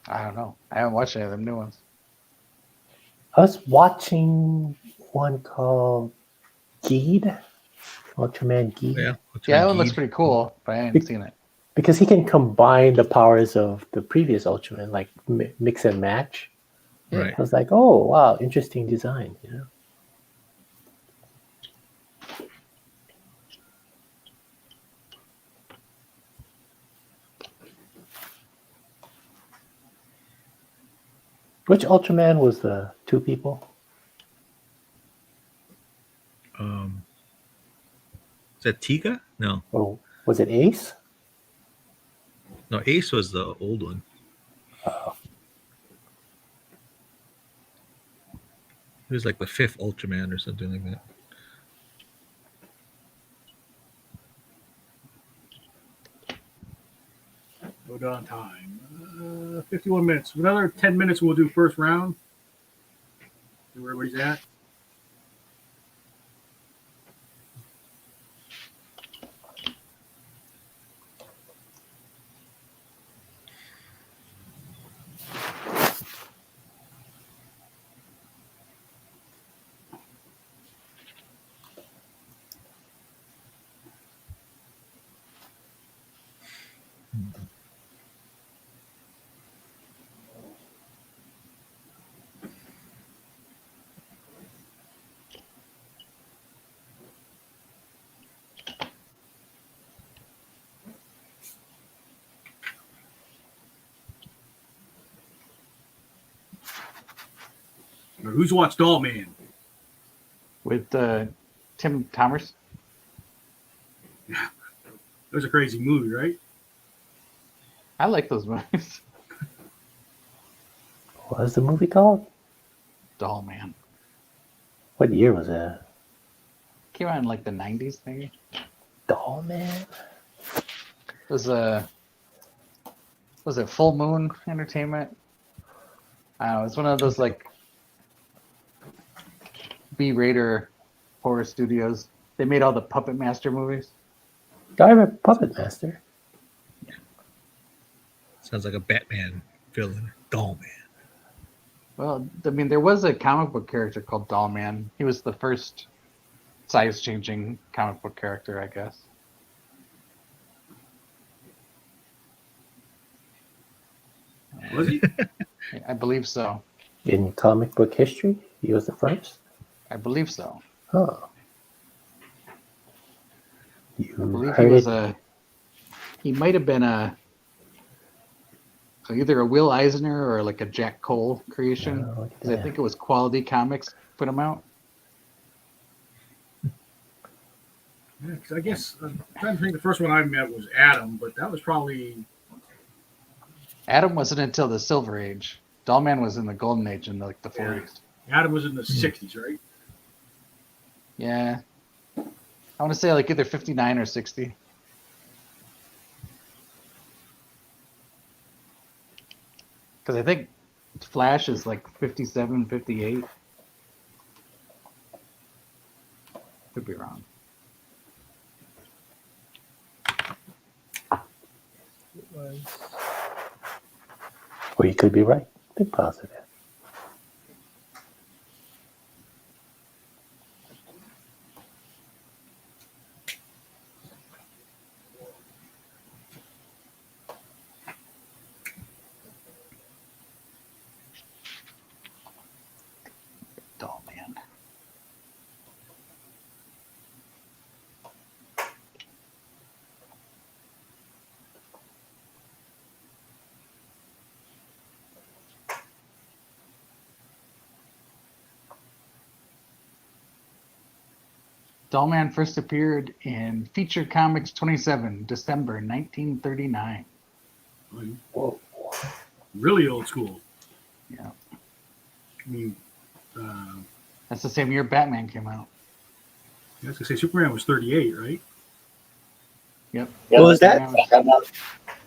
I don't know. I haven't watched any of them new ones. I was watching one called Geed, Ultraman Geed, Yeah. Yeah, that one looks Geed. pretty cool, but I haven't seen it. because he can combine the powers of the previous Ultraman, like mix and match. Right. I was like, oh wow, interesting design, you know. Which Ultraman was the two people? Is that Tiga? No. Or was it Ace? No, Ace was the old one. He was like the 5th Ultraman or something like that. Go down time. 51 minutes. Another 10 minutes, we'll do first round. See where everybody's at. Now, who's watched Dollman? With Tim Thomas. That was a crazy movie, right? I like those movies. What was the movie called? Dollman. What year was that? Came out in like the 90s, maybe. Dollman? Was it Full Moon Entertainment? I don't know. It's one of those like B-rater horror studios. They made all the Puppet Master movies. I remember Puppet Master. Sounds like a Batman villain. Dollman. Well, I mean, there was a comic book character called Dollman. He was the first size-changing comic book character, I guess. Was he? I believe so. In comic book history, he was the first. I believe so. Oh. You I believe heard he was it. he might have been either a Will Eisner or like a Jack Cole creation. Oh, look at 'Cause I that. think it was Quality Comics put him out. Yeah, 'cause I guess I'm trying to think. The first one I met was Adam, but that was probably Adam wasn't until the Silver Age. Dollman was in the Golden Age in like the 40s. Adam was in the 60s, right? Yeah. I want to say like either 59 or 60. Because I think Flash is like 57, 58. Could be wrong. Or you could be right. Think positive. Dollman. Dollman first appeared in Feature Comics 27, December 1939. Whoa. Really old school. Yeah. mean, That's the same year Batman came out. I was gonna say Superman was 38, right? Yep. What was that?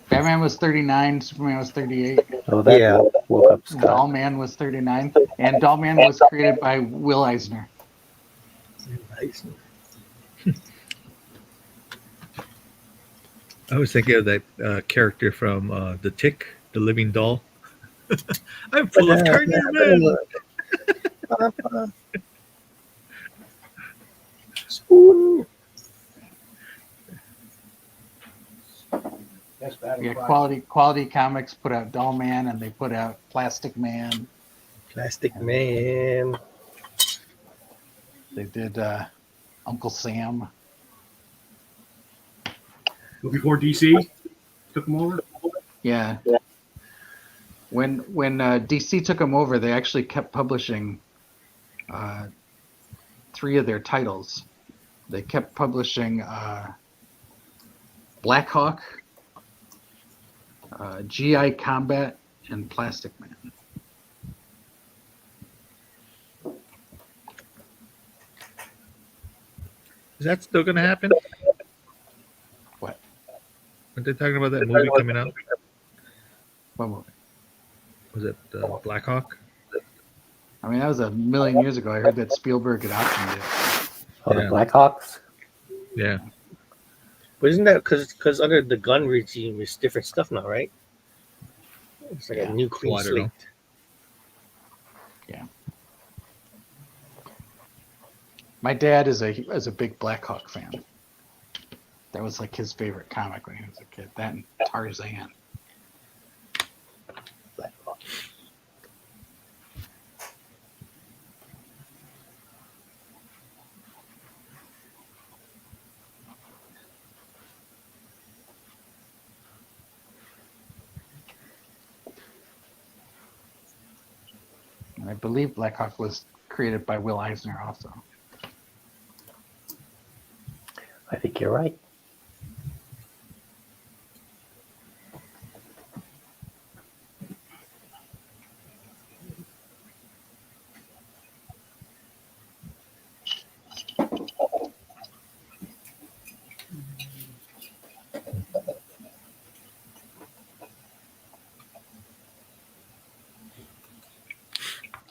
Batman was 39, Superman was 38, Oh, that Yeah. woke up and Scott. Dollman was 39. And Dollman was created by Will Eisner. I was thinking of that character from The Tick, the living doll. I'm full of carnage. Spoon. Yeah, Quality Comics put out Dollman, and they put out Plastic Man. Plastic Man. They did Uncle Sam. Before DC took him over. Yeah. When DC took them over, they actually kept publishing 3 of their titles. They kept publishing Black Hawk, GI Combat, and Plastic Man. Is that still going to happen? What? Aren't they talking about that movie coming out? What movie? Was it Black Hawk? I mean, that was a million years ago. I heard that Spielberg had optioned it. Oh, the Yeah. Blackhawks. Yeah. But isn't that because under the gun regime, it's different stuff now, right? It's like Yeah. a new clean Oh, I don't know. slate. My dad is a big Black Hawk fan. That was like his favorite comic when he was a kid. That and Tarzan. Black Hawk. And I believe Black Hawk was created by Will Eisner also. I think you're right.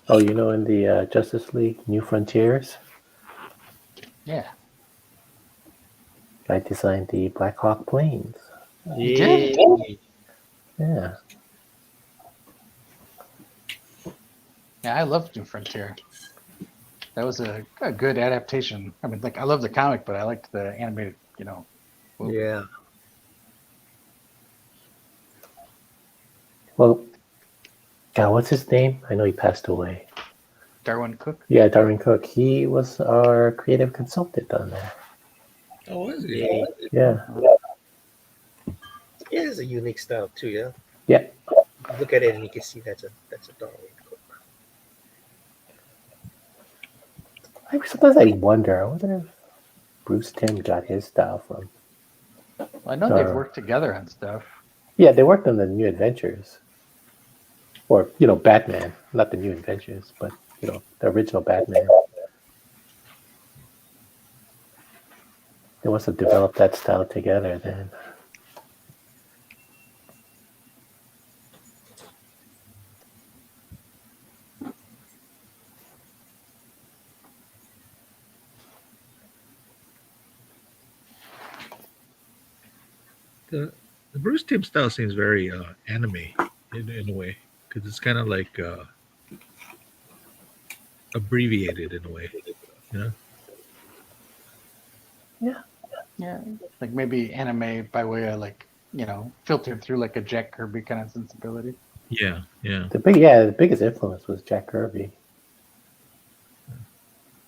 Oh, you know, in the Justice League New Frontiers, Yeah. I designed the Black Hawk planes. You did? Yeah. Yeah, I loved New Frontier. That was a good adaptation. I mean, like I love the comic, but I liked the animated, movie. Yeah. Well, God, what's his name? I know he passed away. Darwin Cook. Yeah, Darwin Cook. He was our creative consultant on there. Oh, is it? Yeah. Yeah. It has a unique style too, yeah. Yeah. You look at it and you can see that's a Darwin Cook. Sometimes I wonder if Bruce Timm got his style from. Well, I know they've worked together on stuff. Yeah, they worked on the New Adventures. Or, Batman. Not the New Adventures, but, the original Batman. They must have developed that style together then. The Bruce Timm style seems very anime in a way, because it's kind of like abbreviated in a way. Yeah. Like maybe anime by way of filtered through like a Jack Kirby kind of sensibility. Yeah. The biggest influence was Jack Kirby.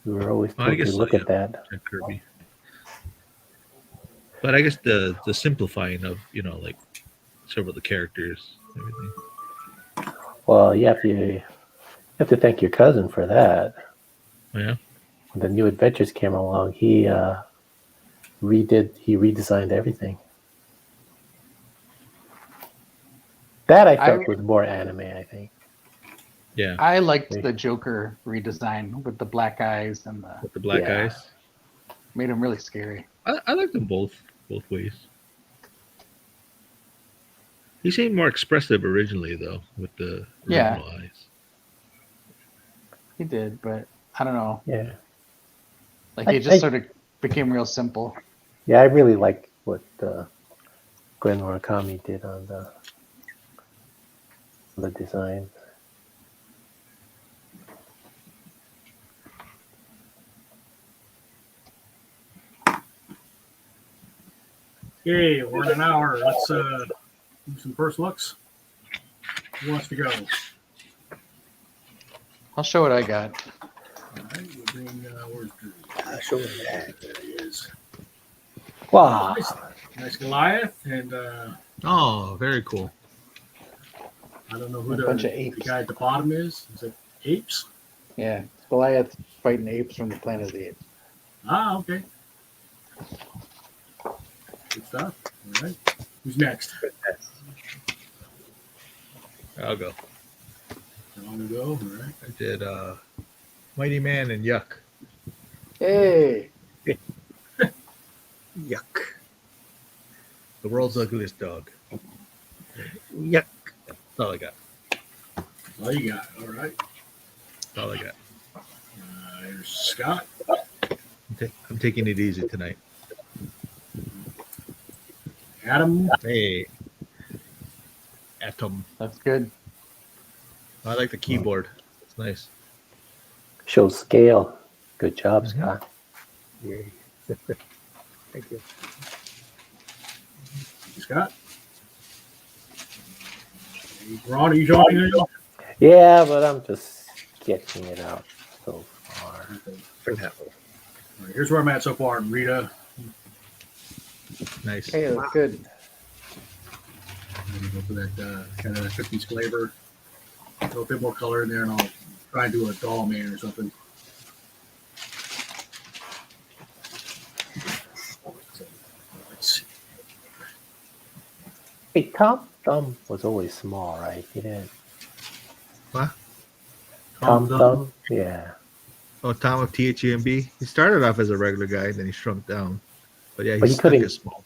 We were always told to look at that. Jack Kirby. But I guess the simplifying of like several of the characters, everything. Well, you have to thank your cousin for that. Yeah. When the New Adventures came along, he redesigned everything. That I felt was more anime, I think. Yeah, I liked the Joker redesign with the black eyes and with the black Yeah. eyes. made him really scary. I like them both ways. He seemed more expressive originally, though, with the Yeah. original eyes. He did, but I don't know. Yeah. Like I- it just I- sort of became real simple. Yeah, I really like what Glenn Murakami did on the design. Okay, we're at an hour. Let's do some first looks. Who wants to go? I'll show what I got. All right, we'll bring where's Drew? Show him that. There he is. Wow. Nice Goliath, and Oh, very cool. I don't know who A the bunch of apes. guy at the bottom is. Is it apes? Yeah, Goliath fighting apes from the Planet of the Apes. Ah, okay. Good stuff. All right. Who's next? I'll go. On to go. All right. I did Mighty Man and Yuck. Hey, Yuck. The world's ugliest dog. Yuck. That's all I got. All you got. All right. That's all I got. There's Scott. I'm taking it easy tonight. Adam. Hey. Atom. that's good. I like the keyboard. It's nice. Shows scale. Good job, Mhm. Scott. Yay. Thank you. Scott. Ron, are you joining us? Yeah, but I'm just sketching it out so far. For now. All right, here's where I'm at so far. Rita. Nice. Hey, that's good. I'm gonna go for that kind of that 50s flavor. Throw a bit more color in there, and I'll try and do a Dollman or something. Let's see. Hey, Tom Thumb was always small, right? He didn't. What? Tom Thumb? Yeah. Oh, Tom of THUMB. He started off as a regular guy, then he shrunk down. But yeah, But he's he stuck couldn't- as small.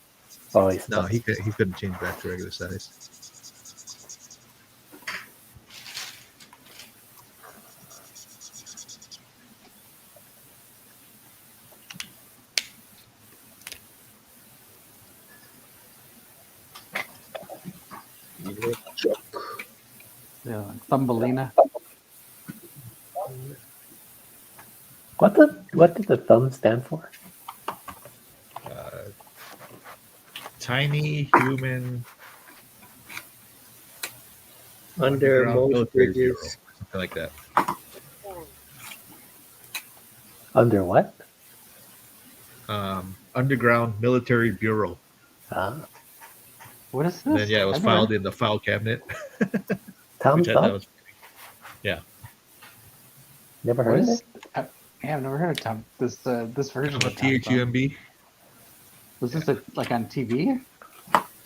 Oh, he's No, stuck. he couldn't change back to regular size. Yeah, Thumbelina. What did the thumb stand for? Tiny human Under underground most military bureau, bridges. something like that. Under what? Underground military bureau. Ah, What is this? And then yeah, it was I've never- filed in the file cabinet. Tom Which I thought Thumb? was Never What heard of is? it? Yeah, I've never heard of Tom. This version Tom of of Tom Thumb. THUMB. Was this like on TV?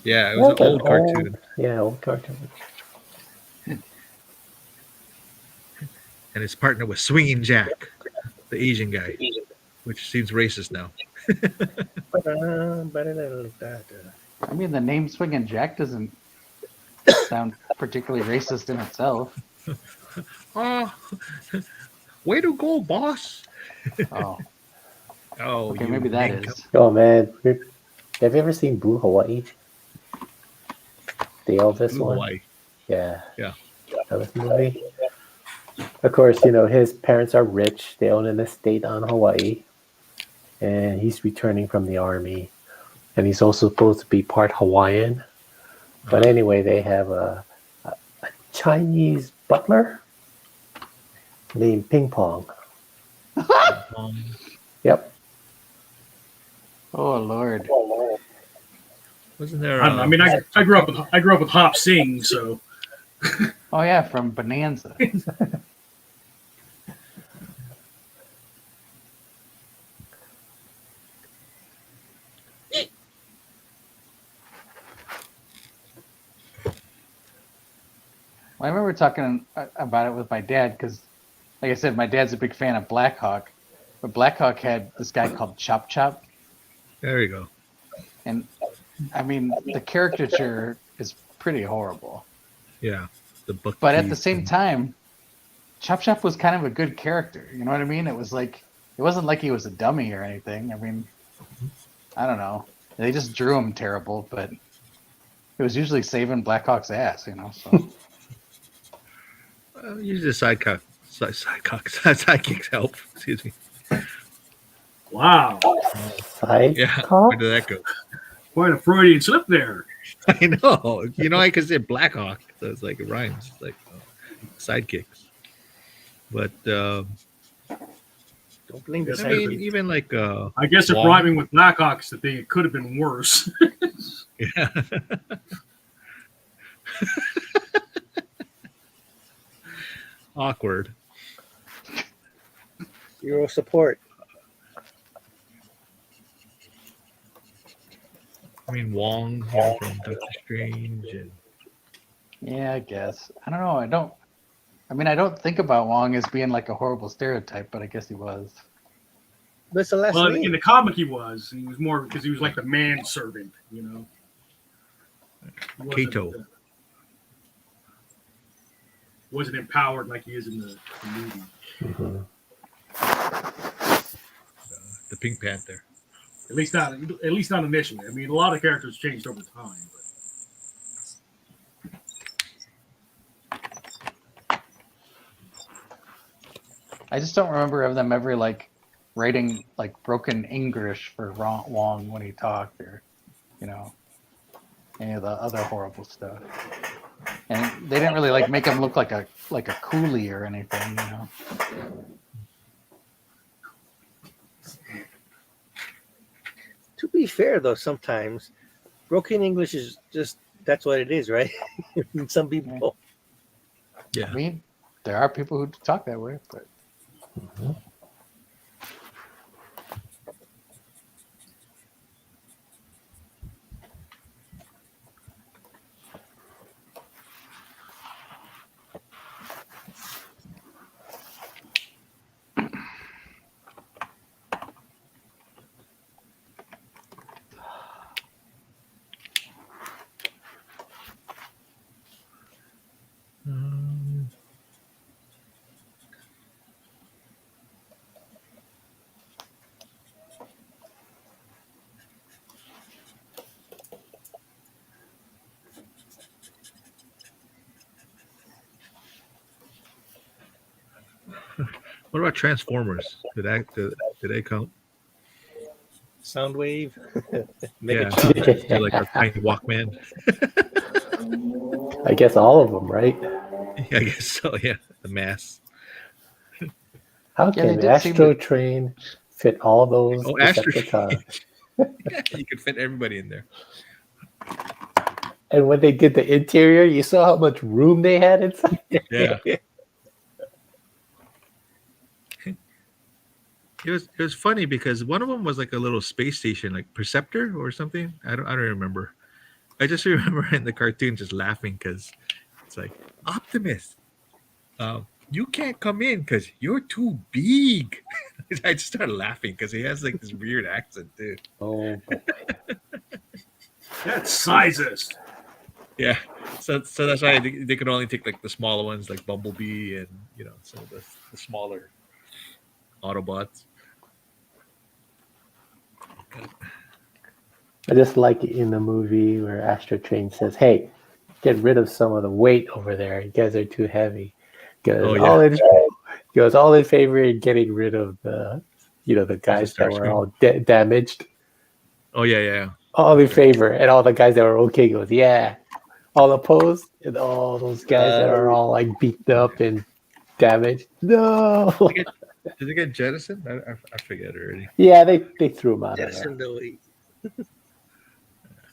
Yeah, it was Like an old cartoon. Old cartoon. And it's partnered with Swinging Jack, the Asian guy, which seems racist now. I mean, the name Swingin' Jack doesn't sound particularly racist in itself. Oh, way to go, boss! Oh, Oh, okay, you maybe that nincompoop. is. Oh man, have you ever seen Blue Hawaii? The Elvis Blue one. Hawaii. Yeah. Yeah. Elvis movie. Of course, you know his parents are rich. They own an estate on Hawaii, and he's returning from the army, and he's also supposed to be part Hawaiian. But anyway, they have a Chinese butler named Ping Pong. Yep. Oh Lord. Wasn't there? I mean, I grew up with Hop Sing, so Oh yeah, from Bonanza. I remember talking about it with my dad because, like I said, my dad's a big fan of Blackhawk, but Blackhawk had this guy called Chop Chop, There you go. and I mean the caricature is pretty horrible. Yeah, the buck. But at the same time, Chop Chop was kind of a good character. You know what I mean? It wasn't like he was a dummy or anything. I mean, I don't know. They just drew him terrible, but it was usually saving Blackhawk's ass, you know. So Usually sidekicks help. Excuse me. Wow. Side Yeah, call? where did that go? Quite a Freudian slip there. I know. You know, I could say Blackhawk, so it's like it rhymes. It's like sidekicks. But Don't blame the Yes, I mean, sidekick. even like I guess if Wong. rhyming with Blackhawks, the thing it could have been worse. Yeah. Awkward. Zero support. I mean, Wong, you know, from Doctor Strange, and yeah, I guess. I don't know. I don't think about Wong as being like a horrible stereotype, but I guess he was. What's the last Well, in name? the comic, he was. He was more because he was like the manservant, you know. He wasn't, Kato. wasn't empowered like he is in the movie. Mhm. the Pink Panther. At least not initially. I mean, a lot of characters changed over time. But I just don't remember of them ever like writing like broken English for Wong when he talked, or you know, any of the other horrible stuff. And they didn't really like make him look like a coolie or anything, you know. To be fair, though, sometimes broken English is just that's what it is, right? Some people. Yeah. I mean, there are people who talk that way, but Um, what about Transformers? Did they count? Soundwave. Yeah, Megatron. they're like a tiny Walkman. I guess all of them, right? Yeah, I guess so. Yeah, the mass. How Yeah, they can did seem Astro to- Train fit all those Oh, Astro Decepticons? Yeah, you could fit everybody in there. And when they did the interior, you saw how much room they had inside. Yeah. It was funny because one of them was like a little space station, like Perceptor or something. I don't remember. I just remember in the cartoon just laughing because it's like Optimus, you can't come in because you're too big. I just started laughing because he has like this weird accent too. Oh boy. that's sizes. Yeah, so that's why they could only take like the smaller ones, like Bumblebee and you know some of the smaller Autobots. I just like it in the movie where Astro Train says, "Hey, get rid of some of the weight over there. You guys are too heavy." Oh, yeah. Goes all in favor of getting rid of the guys that were all damaged. Oh yeah. All in favor, and all the guys that were okay goes, "Yeah." All opposed, and all those guys that are all like beaten up and damaged. No. Did they get jettisoned? I forget already. Yeah, they threw him out of there. Jettison the way.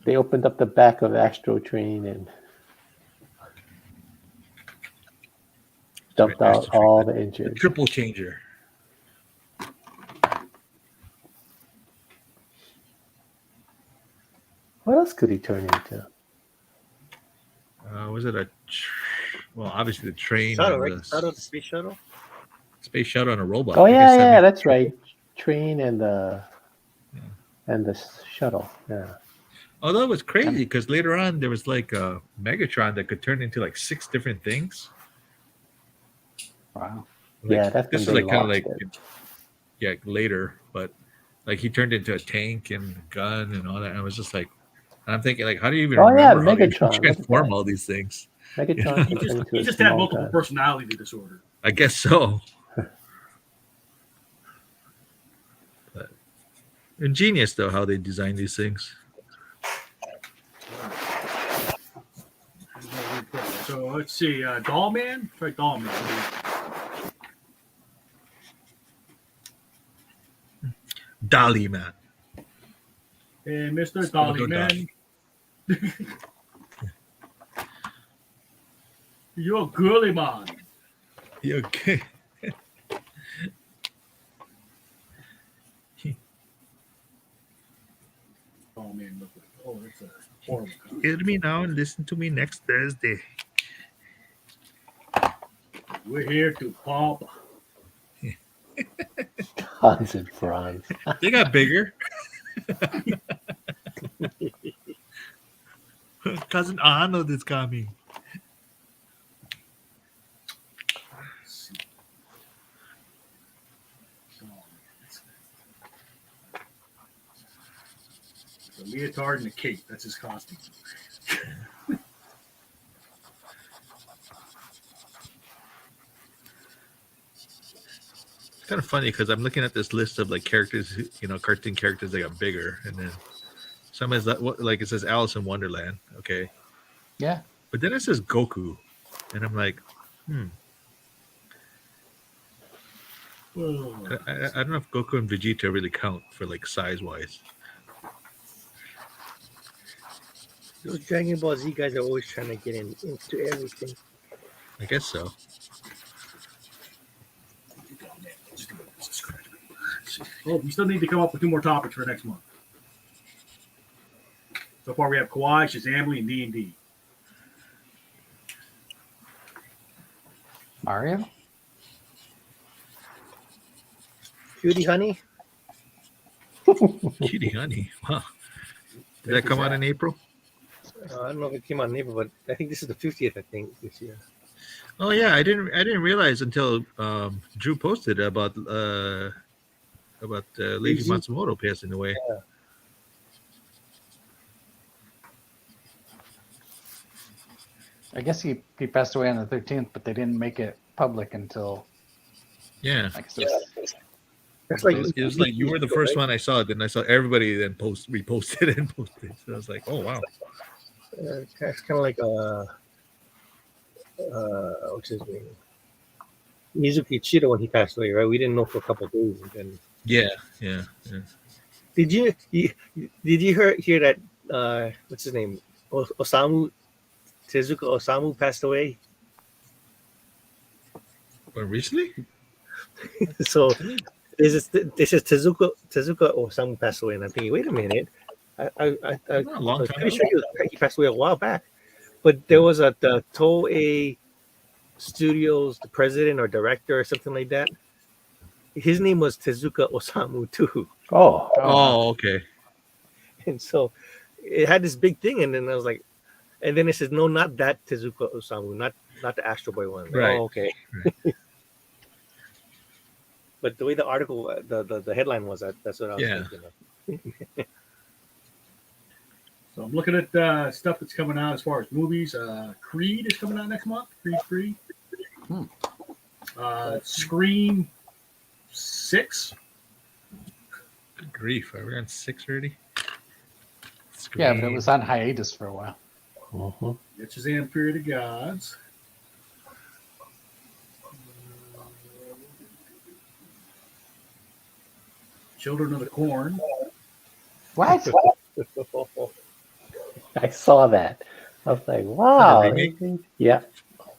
They opened up the back of Astro Train and dumped out all the The injured. triple changer. What else could he turn into? Was it a well, obviously the train, Shuttle, and right? the Shuttle, the space shuttle. space shuttle, and a robot. Oh I yeah, guess that yeah, makes that's right. Train Yeah. and the shuttle. Yeah. Although it was crazy because later on there was like a Megatron that could turn into like 6 different things. Wow. Like, Yeah, that's this when is they like kind of lost like it. yeah later, but like he turned into a tank and a gun and all that. And I was just like, and I'm thinking like, how do you even Oh yeah, remember how you Megatron. Look at transform that. all these things? Megatron can turn into He a just had small multiple gun. personality disorder. I guess so. But ingenious though how they design these things. So let's see, Dollman. Try Dollman. Dolly man. Hey, Mr. Salvador Dollman. You're a girly man. You okay? Dollman look like. Oh, that's a horrible. Hear me now and listen to me next Thursday. We're here to pop. Tons of bronze. They got bigger. Cousin Arnold is coming. The leotard and the cape. That's his costume. It's kind of funny because I'm looking at this list of like characters, cartoon characters that got bigger, and then some is like it says Alice in Wonderland, okay, Yeah. but then it says Goku, and I'm like, Oh, I don't know if Goku and Vegeta really count for like size wise. Those Dragon Ball Z guys are always trying to get into everything. I guess so. oh, we still need to come up with 2 more topics for next month. So far, we have Kawaii, Shazamly, and D&D. Mario? Cutie Honey. Cutie Honey, wow. Did that come out in April? I don't know if it came out in April, but I think this is the 50th. I think this year. Oh yeah, I didn't realize until Drew posted about Leiji Matsumoto passing away. Yeah. I guess he passed away on the 13th, but they didn't make it public until Yeah, I guess it was, That's like it was like you were the first one I saw. Then I saw everybody then reposted and posted. So I was like, oh wow. It's kind of like what's his name? Mizuki Ichiro when he passed away, right? We didn't know for a couple of days, and then Yeah. did you hear that? What's his name? Tezuka Osamu passed away. But recently? So this is Tezuka Osamu passed away, and I'm thinking, wait a minute, Not a long I'm time pretty ago. sure he passed away a while back. But there was the Toei Studios, the president or director or something like that. His name was Tezuka Osamu too, Oh, Oh, okay. and so it had this big thing. And then I was like, and then it says, no, not that Tezuka Osamu, not the Astro Boy one. Right. Oh, okay. Right. But the way the article, the headline was, that's what I was Yeah. thinking of. So I'm looking at stuff that's coming out as far as movies. Creed is coming out next month. Creed 3. Scream 6. Good grief. Are we on 6 already? yeah, but it was on hiatus for a while. mhm. It's Shazam Period of Gods. Children of the Corn. What? I saw that. I was like, wow. remake? Yeah.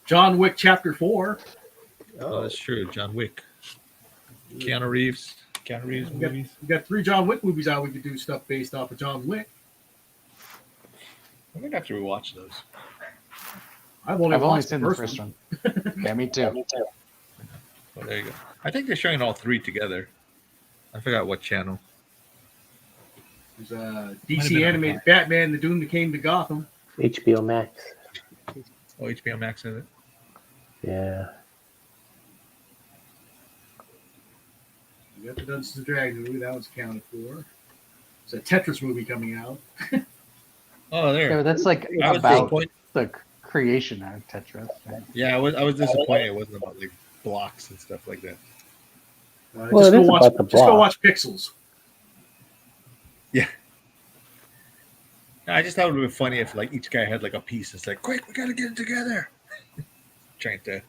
John Wick Chapter 4. Oh, that's true. John Wick. Keanu Reeves movies. We got 3 John Wick movies out. We could do stuff based off of John Wick. I'm gonna have to rewatch those. I've only I've only watched seen the first one. Yeah, me too. Well, there you go. I think they're showing all three together. I forgot what channel. There's Might have DC been animated Batman: The Doom That Came to Gotham. HBO Max. Oh, HBO Max is it? Yeah. You got the Dungeons and Dragons movie. That one's accounted for. There's a Tetris movie coming out. Oh, there. Yeah, but that's like I was about disappointed. the creation of Tetris. Yeah, I was disappointed. It wasn't about like blocks and stuff like that. Well, it is about the just go block. watch Pixels. Yeah. I just thought it would be funny if like each guy had like a piece. It's like, quick, we gotta get it together. Trying to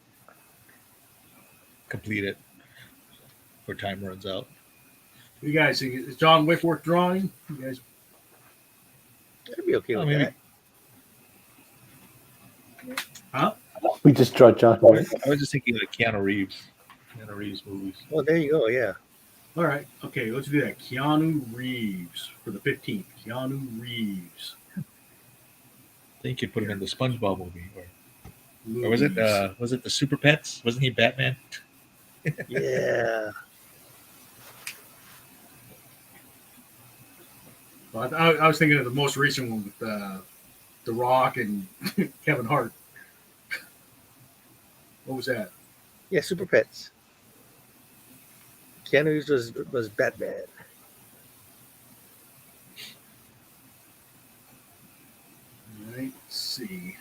complete it before time runs out. What do you guys think? Is John Wick worth drawing? You guys, I'd be okay with maybe. that. We just draw John Wick. I was just thinking like Keanu Reeves movies. Well, there you go. Yeah. all right. Okay, let's do that. Keanu Reeves for the 15th. Keanu Reeves. I think you put him in the SpongeBob movie, or was it the Super Pets? Wasn't he Batman? Yeah. Well, I was thinking of the most recent one with The Rock and Kevin Hart. What was that? Yeah. Super Pets. Keanu Reeves was Batman. All right, let's see.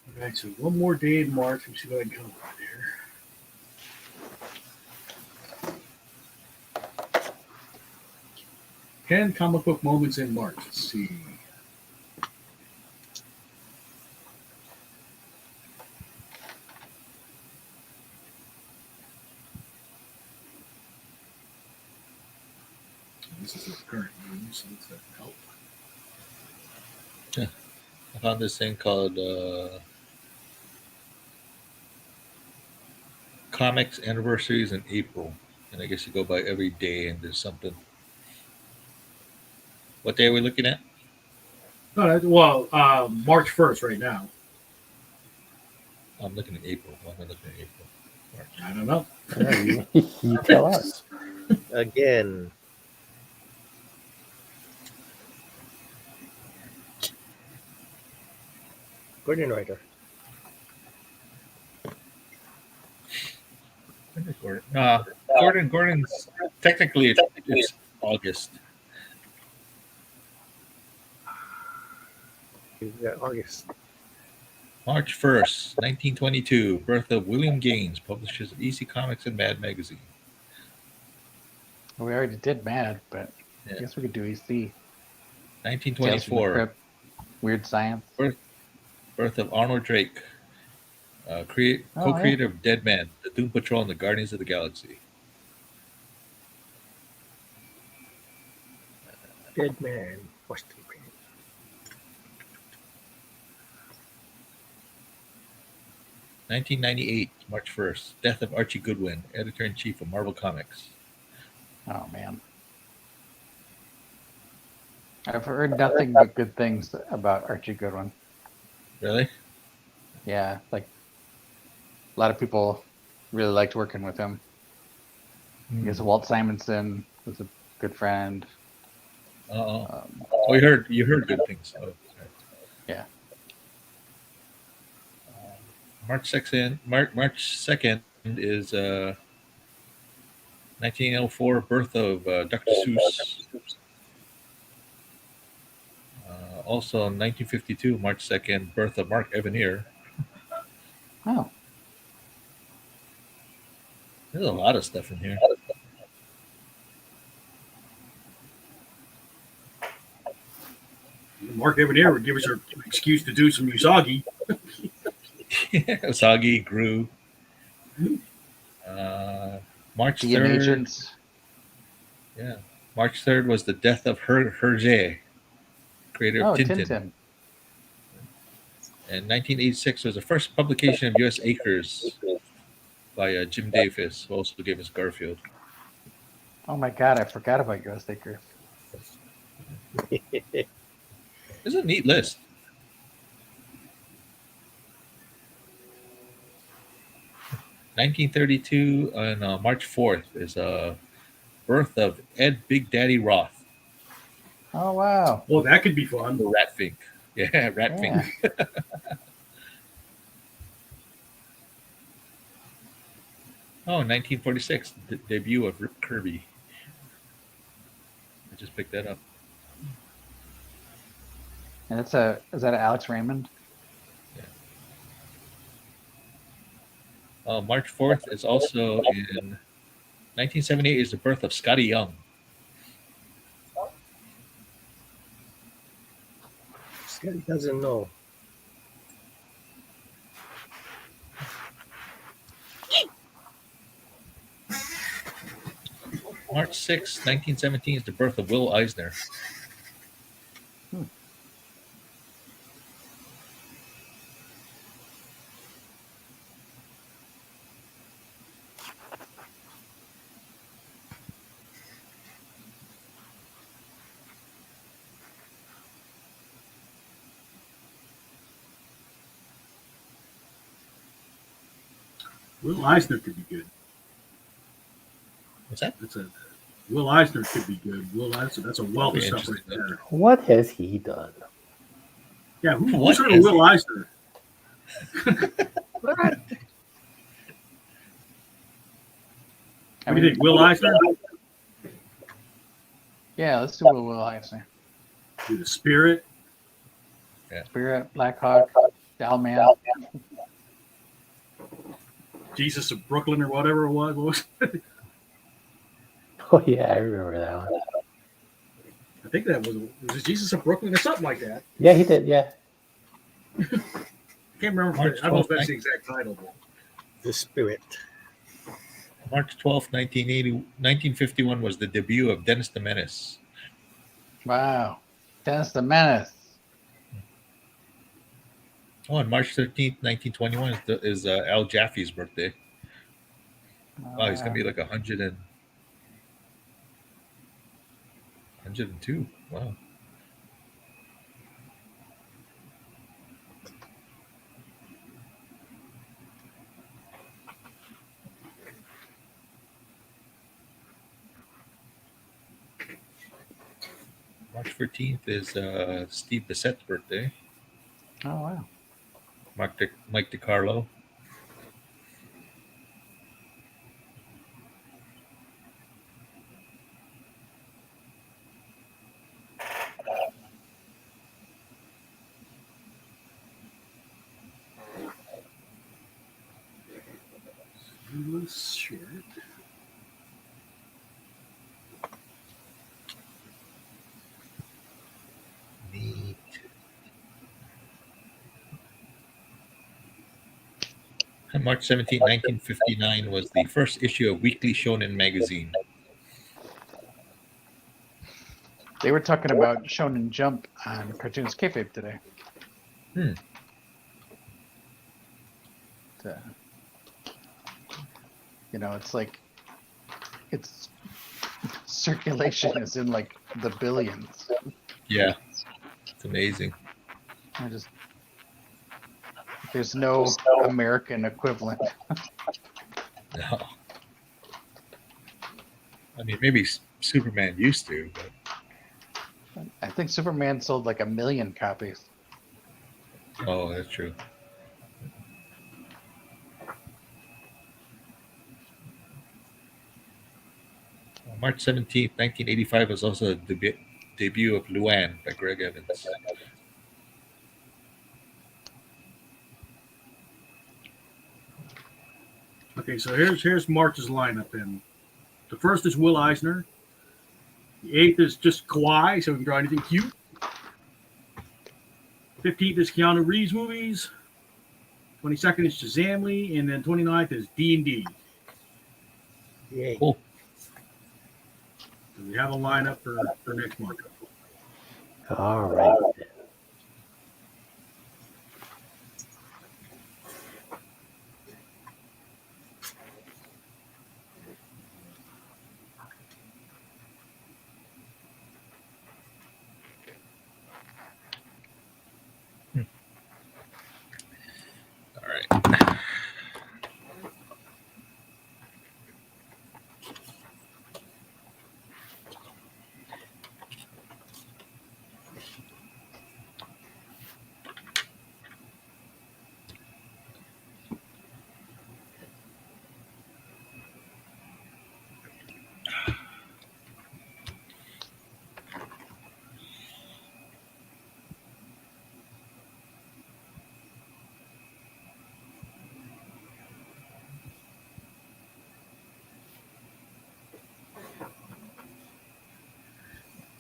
All right, so one more day in March. We should go ahead and come over there. 10 comic book moments in March. Let's see. This is the current news, so let's help. I found this thing called Comics Anniversaries in April, and I guess you go by every day, and there's something. What day are we looking at? No, well, March 1st right now. I'm looking at April. Why am I looking at April? March. I don't know. You tell us. Again. Gordon Writer. When is Gordon? Gordon's technically it's August. You got August. March 1st, 1922, birth of William Gaines, publishes EC Comics and Mad Magazine. We already did Mad, but Yeah. I guess we could do EC. 1924, Crypt, Weird Science. birth of Arnold Drake, co-creator of Dead Man, The Doom Patrol, and the Guardians of the Galaxy. Dead Man. Washington. 1998, March 1st, death of Archie Goodwin, editor-in-chief of Marvel Comics. Oh man, I've heard nothing but good things about Archie Goodwin. Really? Yeah, like a lot of people really liked working with him. I guess Walt Simonson was a good friend. Oh, you heard good things. Oh, sorry. Yeah. March 2nd is 1904, birth of Dr. Seuss. Also, 1952, March 2nd, birth of Mark Evanier. Oh, There's a lot of stuff in here. Mark Evanier would give us an excuse to do some Usagi. Usagi, Gru. March the 3rd. Agents. Yeah. March 3rd was the death of Hergé, creator Oh, of Tintin. Tintin. And 1986 was the first publication of U.S. Acres by Jim Davis, who also gave us Garfield. Oh my god, I forgot about U.S. Takers. It's a neat list. (1932) on March 4th is birth of Ed Big Daddy Roth, Oh wow. Well, that could be fun. the Ratfink. Yeah, Ratfink. Yeah. Oh, 1946, debut of Rip Kirby. I just picked that up. And is that Alex Raymond? March 4th is also in 1978 is the birth of Scotty Young. Scotty doesn't know. March 6th, 1917 is the birth of Will Eisner. Will Eisner could be good. What's that? Will Eisner could be good. Will Eisner, that's a wealth of stuff right Interesting. there. What has he done? Yeah, What who's heard is of Will Eisner? What? What do you think, Will Eisner? Yeah, let's do Will Eisner. Do the Spirit. Spirit, Black Hawk, Dollman. Jesus of Brooklyn or whatever it was. What was it? Oh yeah, I remember that one. I think that was it Jesus of Brooklyn or something like that. Yeah, he did. Yeah. I can't remember. March I don't know if 12th, that's the exact title. But The Spirit. March 12th, 1951 was the debut of Dennis the Menace. Wow. Dennis the Menace. Oh, and March 13th, 1921 is Al Jaffe's birthday. Wow, he's going to be like 102. Wow. March 14th is Steve Bissette's birthday. Oh wow. Mike DiCarlo. Sleeveless shirt. Neat. And March 17, 1959 was the first issue of Weekly Shonen magazine. They were talking about Shonen Jump on Cartoons Kayfabe today. You know, it's like its circulation is in like the billions. Yeah, it's amazing. There's no American equivalent. No. I mean, maybe Superman used to, but I think Superman sold like 1 million copies. oh, that's true. March 17th, 1985 was also the debut of Luan by Greg Evans. Okay, so here's March's lineup. And the first is Will Eisner. The 8th is just Kawhi, so we can draw anything cute. 15th is Keanu Reeves movies. 22nd is Shazamly, and then 29th is D&D. Yay. Cool. So we have a lineup for next month. All right.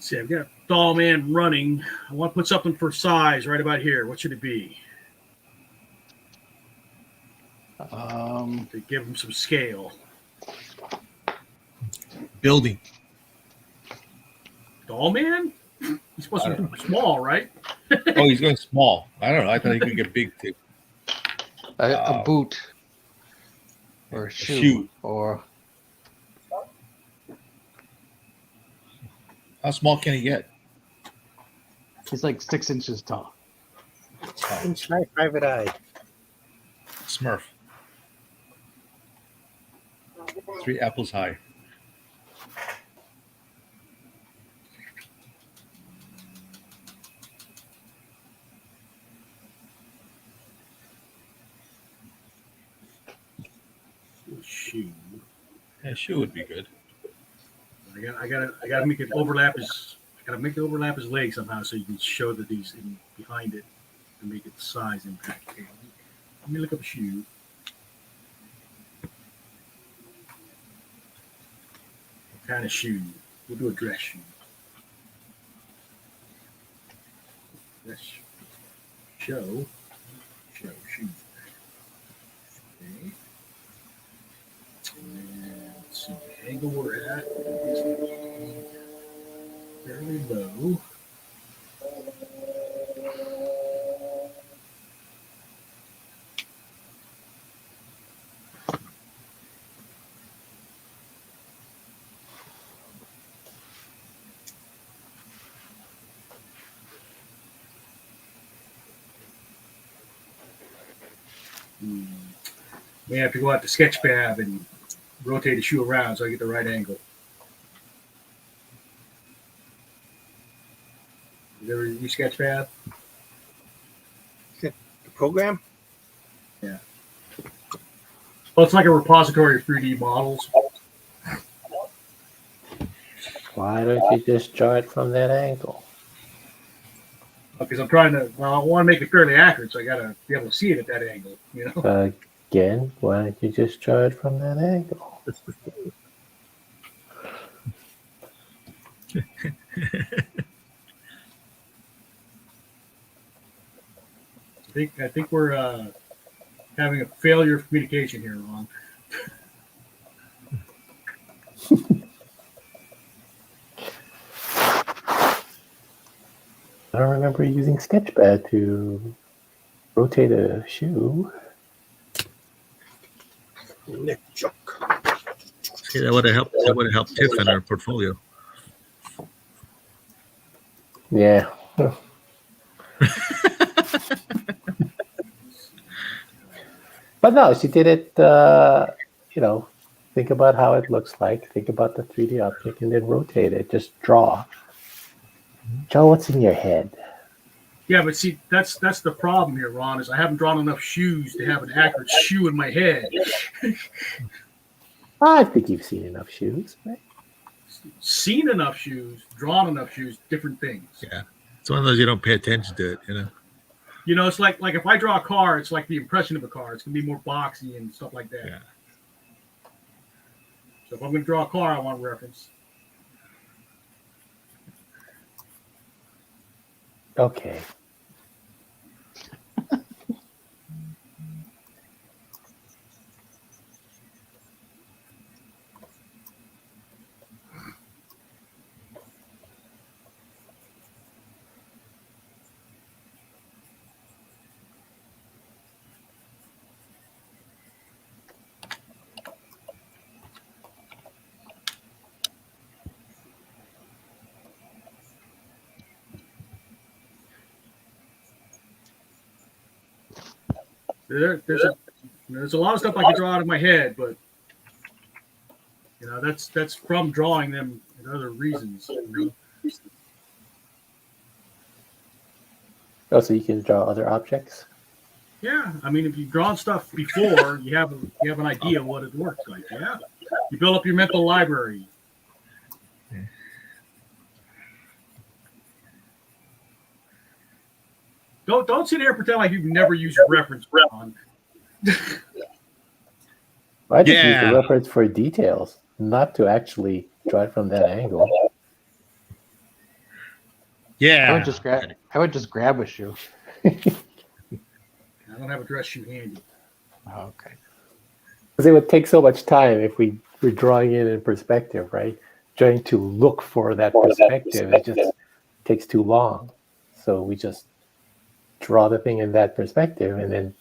See, I've got Dollman running. I want to put something for size right about here. What should it be? To give him some scale. Building. Dollman? He's supposed to be small, right? Oh, he's going small. I don't know. I thought he could get big too. A boot. Or a shoe. Or How small can he get? he's like 6 inches tall. Inch high, private eye. Smurf. 3 apples high. Shoe. Yeah, shoe would be good. I gotta make it overlap his. I gotta make it overlap his leg somehow so you can show that he's behind it to make it size impact. Okay, let me look up a shoe. What kind of shoe? We'll do a dress shoe. Dress show shoe. Okay. And let's see the angle we're at. It's fairly low. May have to go out to Sketchfab and rotate the shoe around so I get the right angle. You ever use Sketchfab? The program? Yeah. Well, it's like a repository of 3D models. Why don't you just draw it from that angle? Because I'm trying to, well, I want to make it fairly accurate, so I got to be able to see it at that angle, you know? Again, why don't you just draw it from that angle? I think we're having a failure of communication here, Ron. I don't remember using Sketchpad to rotate a shoe. Nick Chuck. See, that would have helped. That would have helped Tiff in our portfolio. Yeah. But no, she did it, think about how it looks like, think about the 3D object, and then rotate it. Just draw. Draw what's in your head. Yeah, but see, that's the problem here, Ron, is I haven't drawn enough shoes to have an accurate shoe in my head. I think you've seen enough shoes, right? Seen enough shoes, drawn enough shoes, different things. Yeah, it's one of those you don't pay attention to it, you know. You know, it's like if I draw a car, it's like the impression of a car. It's gonna be more boxy and stuff like that. Yeah. So if I'm gonna draw a car, I want reference. Okay. There's a lot of stuff I can draw out of my head, but that's from drawing them and other reasons. Oh, so you can draw other objects? Yeah, I mean, if you've drawn stuff before, you have an idea of what it works like. Yeah, you build up your mental library. Don't sit here and pretend like you've never used reference, Ron. I just use the reference for details, not to actually draw it from that angle. Yeah. I would just grab a shoe. I don't have a dress shoe handy. Oh, okay. Because it would take so much time if we were drawing it in perspective, right? Trying to look for that perspective, it just takes too long. So we just draw the thing in that perspective and then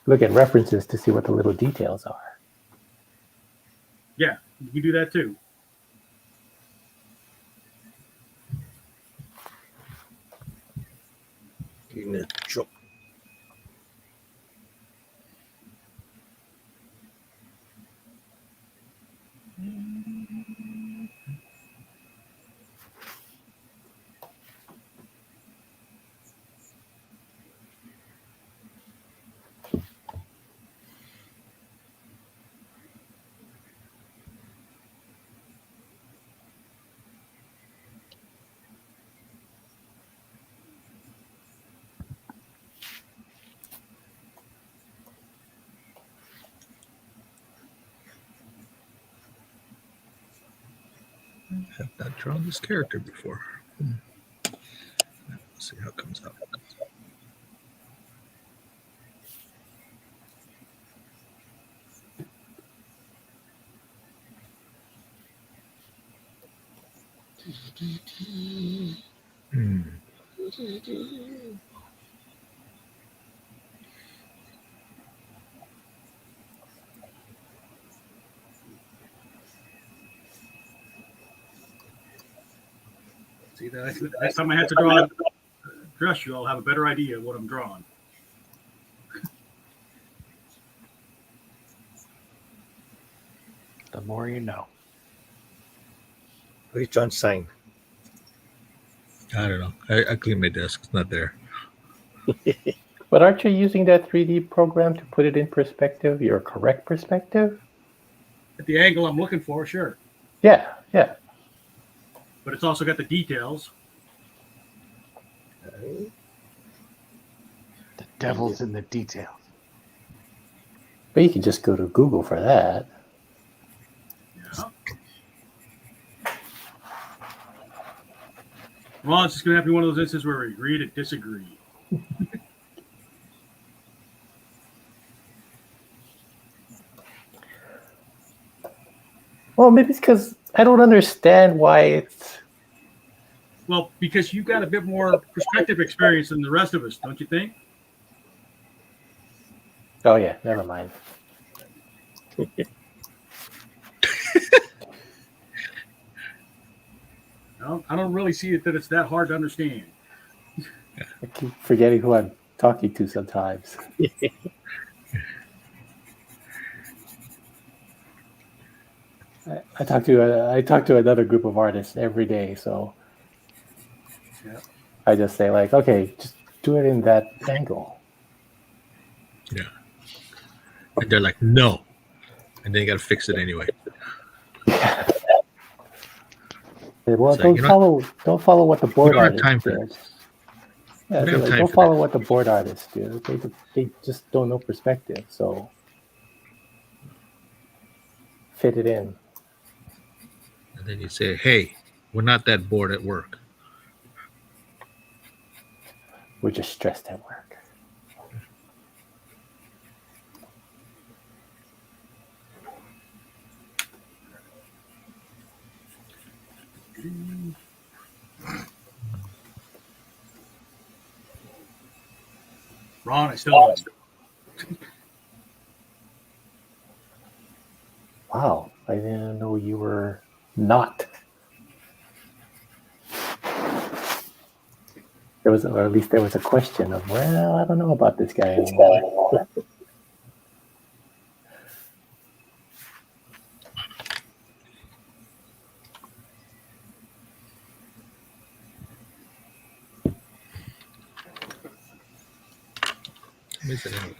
look at references to see what the little details are. Yeah, you can do that too. I have not drawn this character before. Let's see how it comes out. Hmm. See, next time I have to draw a dress shoe, I'll have a better idea of what I'm drawing. The more you know. Where's John's sign? I don't know. I cleaned my desk. It's not there. But aren't you using that 3D program to put it in perspective, your correct perspective? At the angle I'm looking for, sure. Yeah, yeah. But it's also got the details. The devil's in the details. But you can just go to Google for that. Yeah. Well, it's just going to have to be one of those instances where we agree to disagree. Well, maybe it's because I don't understand why it's... Well, because you've got a bit more perspective experience than the rest of us, don't you think? Oh, yeah, never mind. No, I don't really see it that it's that hard to understand. I keep forgetting who I'm talking to sometimes. I talk to another group of artists every day, so Yeah. I just say like, okay, just do it in that angle. Yeah. And they're like, no. And then you got to fix it anyway. Well, It's like, don't follow what the board don't have artist time for did. this. Yeah, We don't have like, time don't for follow this. what the board artists do. They just don't know perspective, so fit it in. And then you say, hey, we're not that bored at work. We're just stressed at work. Ron, I still love you. Wow, I didn't know you were not. There was, or at least there was a question of, well, I don't know about this guy anymore.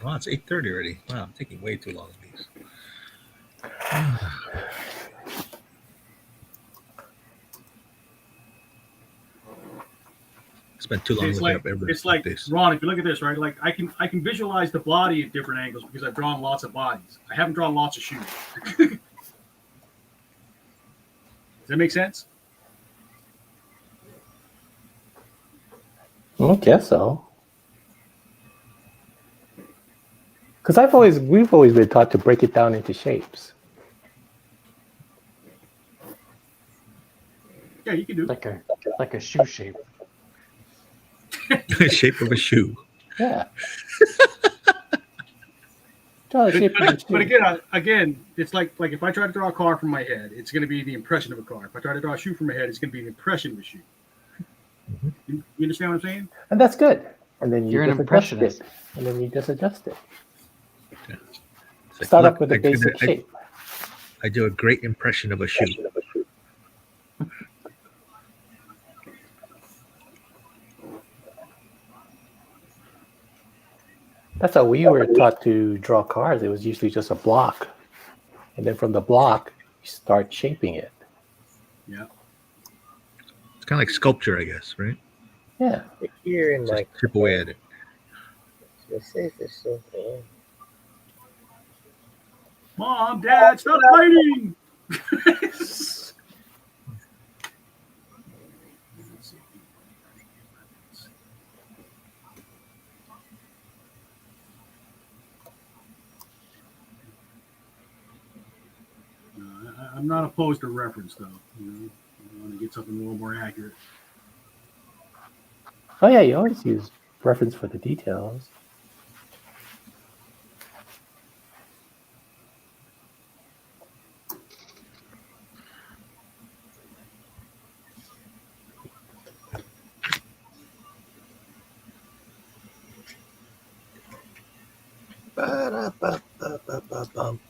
Wow, it's 8:30 already. Wow, I'm taking way too long with these. Spent too long It's looking like up everything. it's like this. Ron. If you look at this, right, like I can visualize the body at different angles because I've drawn lots of bodies. I haven't drawn lots of shoes. Does that make sense? I guess so. Because we've always been taught to break it down into shapes. Yeah, you can do. Like a shoe shape. Shape of a shoe. Yeah. Draw the shape of a But shoe. again, it's like if I try to draw a car from my head, it's going to be the impression of a car. If I try to draw a shoe from my head, it's going to be an impression of a shoe. You understand what I'm saying? And that's good. And then You're an just adjust impressionist. it. And then you just adjust it. It's like, Start look, up with a basic shape. I do a great impression of a shoe. That's how we were taught to draw cars. It was usually just a block. And then from the block, you start shaping it. Yeah. It's kind of like sculpture, I guess, right? Yeah. Here in Just my chip away at it. Mom, Dad, stop fighting! I'm not opposed to reference, though. I want to get something a little more accurate. Oh, yeah, you always use reference for the details. Ba-da-ba-ba-ba-ba-bum.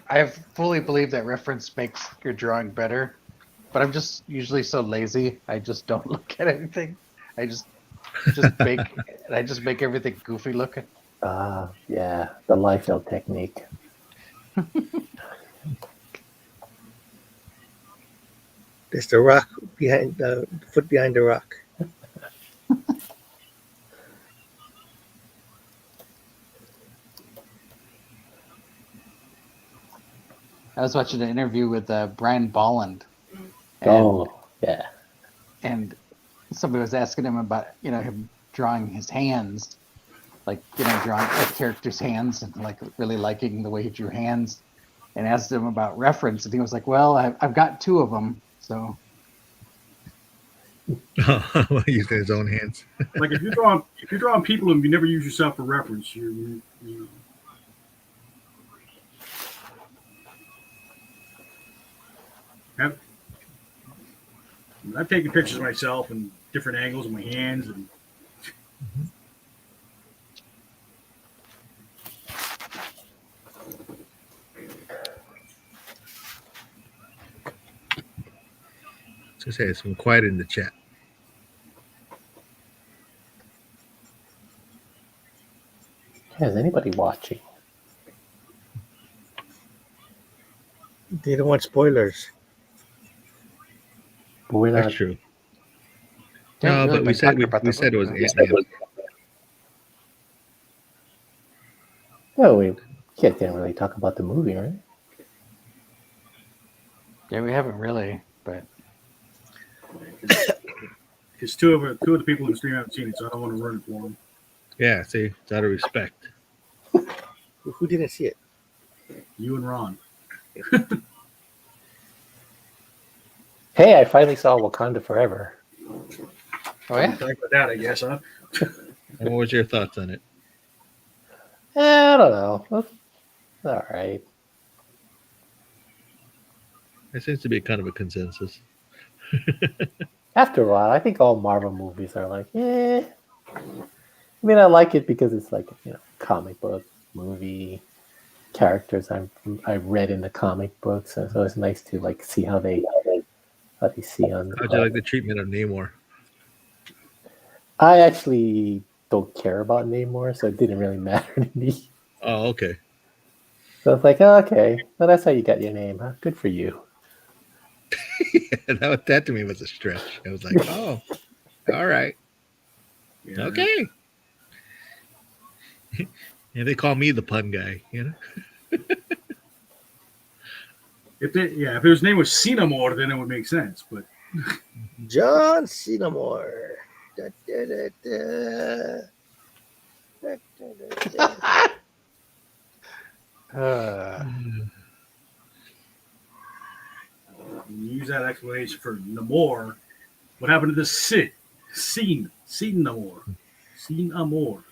I fully believe that reference makes your drawing better, but I'm just usually so lazy. I just don't look at anything. I just make everything goofy looking. Yeah, the Liefeld technique. There's the rock behind the foot behind the rock. I was watching an interview with Brian Bolland, Yeah. and somebody was asking him about him drawing his hands, like drawing a character's hands and like really liking the way he drew hands, and asked him about reference, and he was like, "Well, I've got two of them, so." Use his own hands. Like if you're drawing people and you never use yourself for reference, you know. I've taken pictures of myself in different angles of my hands, and Just say some quiet in the chat. Is anybody watching? They don't want spoilers. But we're That's not. true. They haven't No, really but been talking about we the said it was movie. Ant-Man. No, we can't really talk about the movie, right? Yeah, we haven't really, but because two of the people in the stream haven't seen it, so I don't want to ruin it for them. Yeah, see, it's out of respect. Who didn't see it? You and Ron. Hey, I finally saw Wakanda Forever. oh yeah, Talk about that, I guess, huh? And what was your thoughts on it? I don't know. All right. There seems to be kind of a consensus. After a while, I think all Marvel movies are like, eh. I mean, I like it because it's like, comic book movie characters I read in the comic books, so it's nice to like see how they see on. How'd you like the treatment of Namor? I actually don't care about Namor, so it didn't really matter to me. Oh, okay. So it's like, oh, okay, well, that's how you got your name, huh? Good for you. that to me was a stretch. I was like, oh, all right, Yeah. okay. Yeah, they call me the pun guy. If his name was Cinnamore, then it would make sense. But John Cinnamore. Da, da, da, da. Da, da, da, da. use that explanation for Namor. What happened to the Scene Namor. Scene Amor.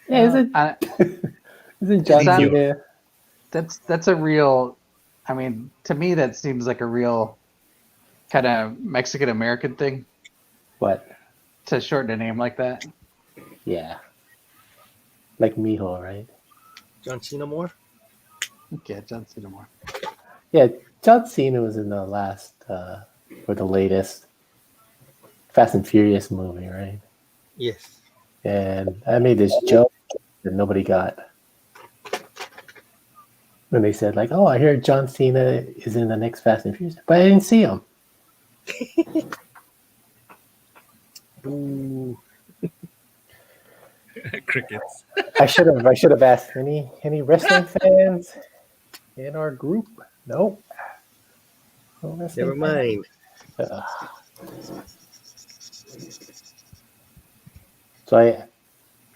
Yeah, isn't John Is that- Cena? That's a real. I mean, to me, that seems like a real kind of Mexican American thing What? to shorten a name like that. Yeah, like Mijo, right? John Cinnamore. Yeah, John Cena more. Yeah, John Cena was in the last or the latest Fast and Furious movie, right? Yes. And I made this joke that nobody got. When they said, like, oh, I hear John Cena is in the next Fast and Furious, but I didn't see him. Boo. Crickets. I should have asked any wrestling fans in our group. Nope. No wrestling Never mind. fans. So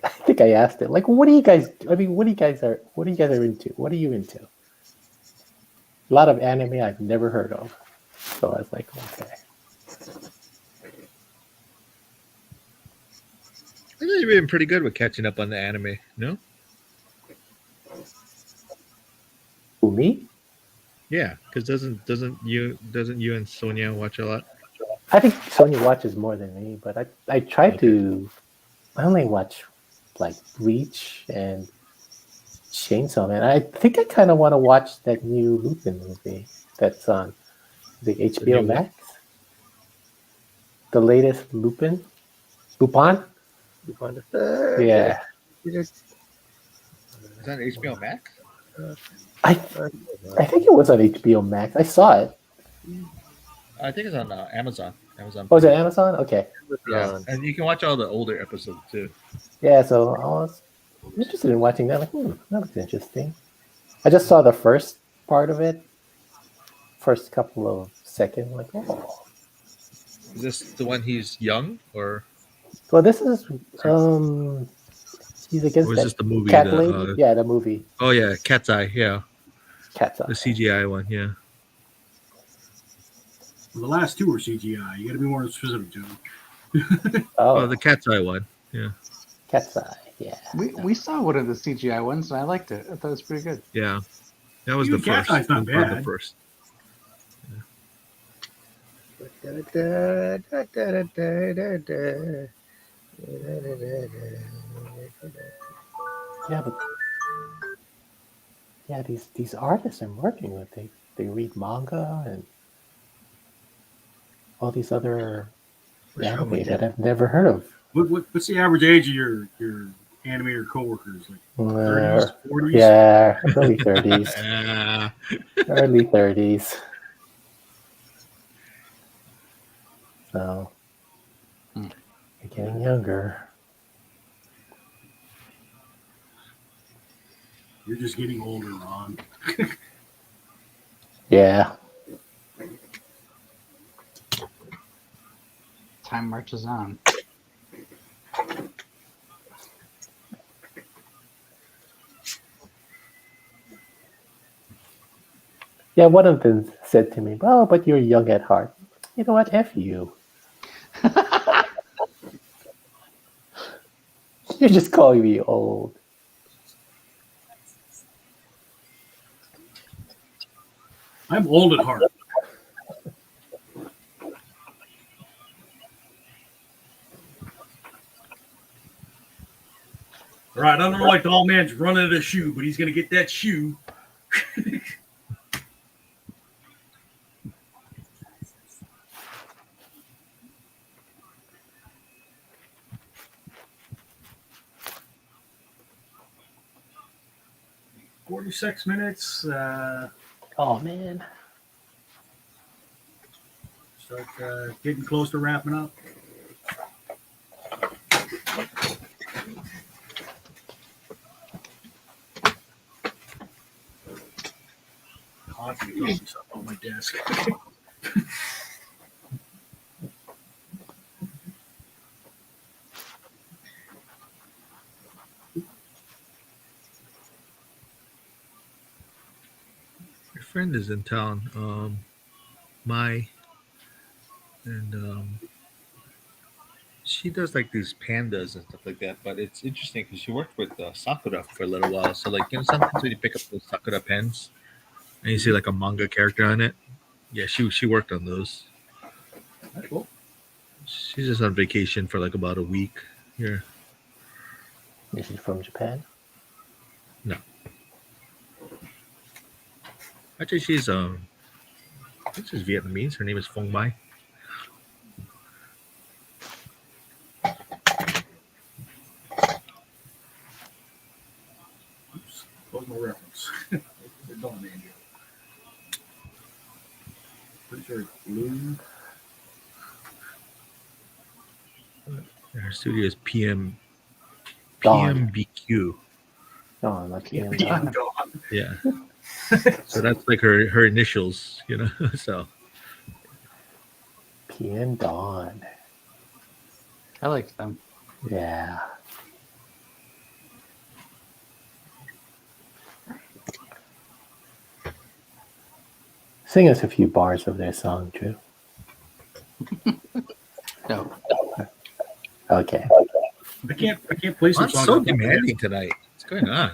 I think I asked it, like, what are you guys are into? What are you into? A lot of anime I've never heard of. So I was like, okay. I think you've been pretty good with catching up on the anime. No? Who, me? Yeah, because doesn't you and Sonia watch a lot? I think Sonya watches more than me, but I try to. I only watch like Bleach and Chainsaw Man. I think I kind of want to watch that new Lupin movie that's on the HBO new what? Max. The latest Lupin. Lupin? Yeah. Is that HBO Max? I think it was on HBO Max. I saw it. I think it's on Amazon. Amazon. Oh, is it Amazon? Okay. Yeah, and you can watch all the older episodes too. Yeah, so I was interested in watching that. Like, that looks interesting. I just saw the first part of it. First couple of seconds, like, oh. Is this the one he's young or? Well, this is he's against Or is that this the movie? cat the, lady. Yeah, the movie Oh yeah, Cat's Eye. Yeah, Cat's Eye. the CGI one. Yeah. the last two were CGI. You got to be more specific, Joe. Oh, The Cat's Eye one. Yeah. Cat's Eye. Yeah. We saw one of the CGI ones, and I liked it. I thought it was pretty good. Yeah. That was Even the Cat's first. Eye's not That was bad. The first. Yeah, but yeah, these artists I'm working with, they read manga and all these other anime that I've never heard of. What's the average age of your animator coworkers? Like 30s, 40s? Yeah, early 30s. Ah. Early 30s. So, you're getting younger. You're just getting older, Ron. Yeah. Time marches on. Yeah, one of them said to me, "Oh, but you're young at heart." You know what? F you. You're just calling me old. I'm old at heart. All right, I don't know why Dollman's running at a shoe, but he's going to get that shoe. $46. Oh man. Start getting close to wrapping up. Coffee drops up on my desk. Your friend is in town. She does like these pandas and stuff like that. But it's interesting because she worked with Sakura for a little while. So like sometimes when you pick up those Sakura pens and you see like a manga character on it, yeah, she worked on those. That's cool. She's just on vacation for like about a week here. This is from Japan. No, actually she's I think she's Vietnamese. Her name is Phong Mai. Oops, close my reference. They're Dollman here. Pretty sure it's blue. Her studio is Dawn. PMBQ. No, not PM. Dawn. Yeah. So that's like her initials, you know. So PM Dawn. I like them. Yeah. Sing us a few bars of their song, Drew. No. Okay. I can't play some I'm songs. so off my head. demanding tonight. What's going on?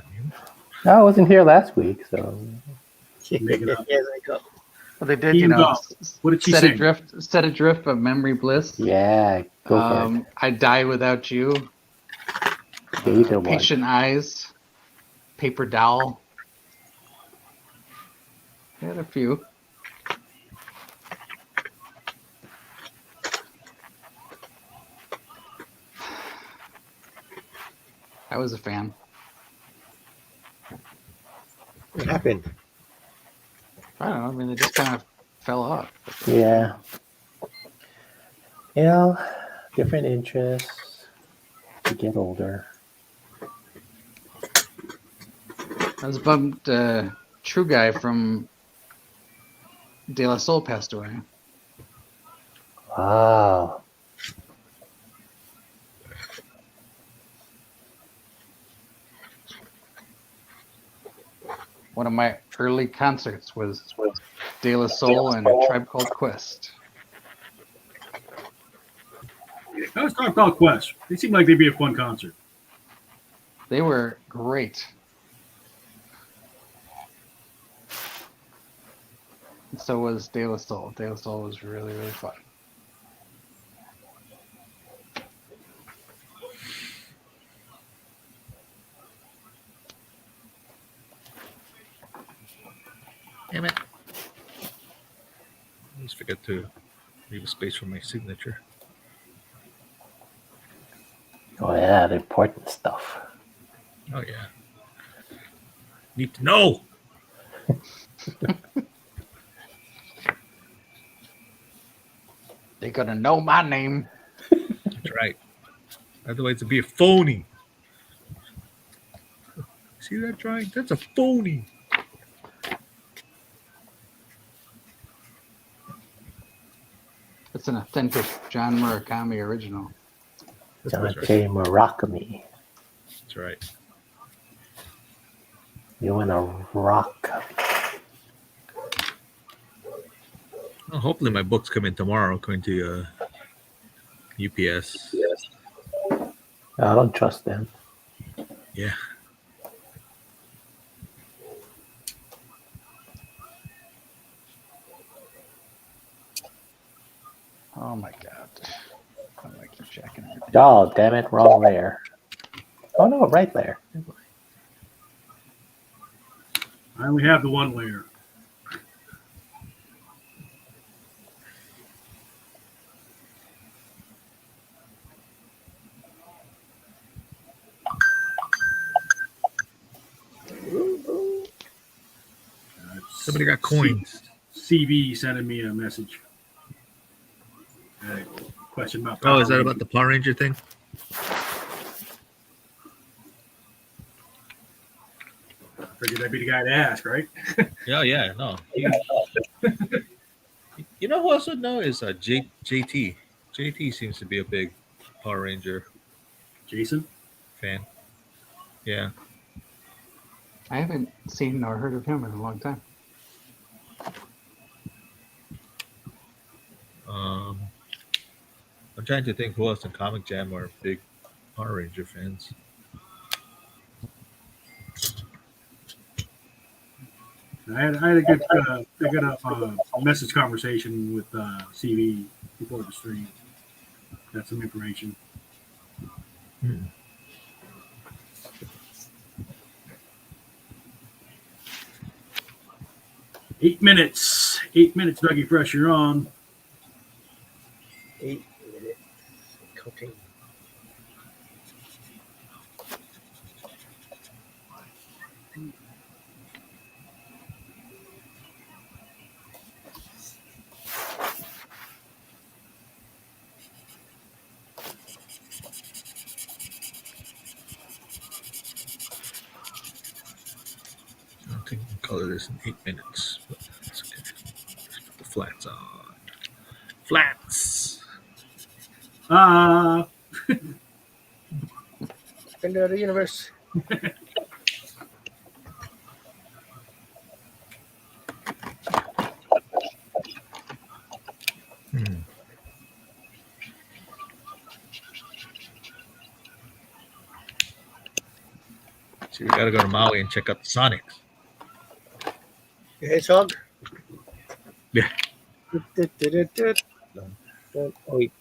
I wasn't here last week, so Make it up. Yes, I go. Well, they did, Team you know, Dog. What did she set sing? adrift of memory bliss. yeah, go for it. I die without you. Either one. Patient eyes. Paper doll. They had a few. I was a fan. What happened? I don't know. I mean, they just kind of fell off. Yeah. You know, different interests. You get older. I was bummed. True Guy from De La Soul passed away. Wow. One of my early concerts was De La Soul and Tribe Called Quest. Now let's talk about Quest. They seem like they'd be a fun concert. They were great. And so was De La Soul. De La Soul was really, really fun. Damn it. I just forget to leave a space for my signature. Oh yeah, the important stuff. Oh yeah. Need to know. They're gonna know my name. That's right. Otherwise it'd be a phony. See that drawing? That's a phony. It's an authentic John Murakami original. Jon That's right. J. Murakami. That's right. You want to rock? Well, hopefully my books come in tomorrow according to UPS. I don't trust them. Yeah. Oh my god. I'm like keep checking everything. Oh, damn it, wrong layer. Oh no, right layer. I only have the one layer. Somebody got coins. CB sending me a message. Question about Oh, is that Power about the Power Ranger thing? Figured I'd be the guy to ask, right? Yeah, no. You know who else would know is JT. JT seems to be a big Power Ranger Jason? fan. Yeah. I haven't seen or heard of him in a long time. I'm trying to think who else in Comic Jam are big Power Ranger fans. I had a good message conversation with CB before the stream. Got some information. Hmm. Eight minutes, Dougie Fresh, you're on. 8 minutes. Counting. I don't think we can color this in 8 minutes, but that's okay. Let's put the flats on. Flats. End of the universe. See, we gotta go to Maui and check out the Sonics. Your hedgehog? Yeah. Oh, wait.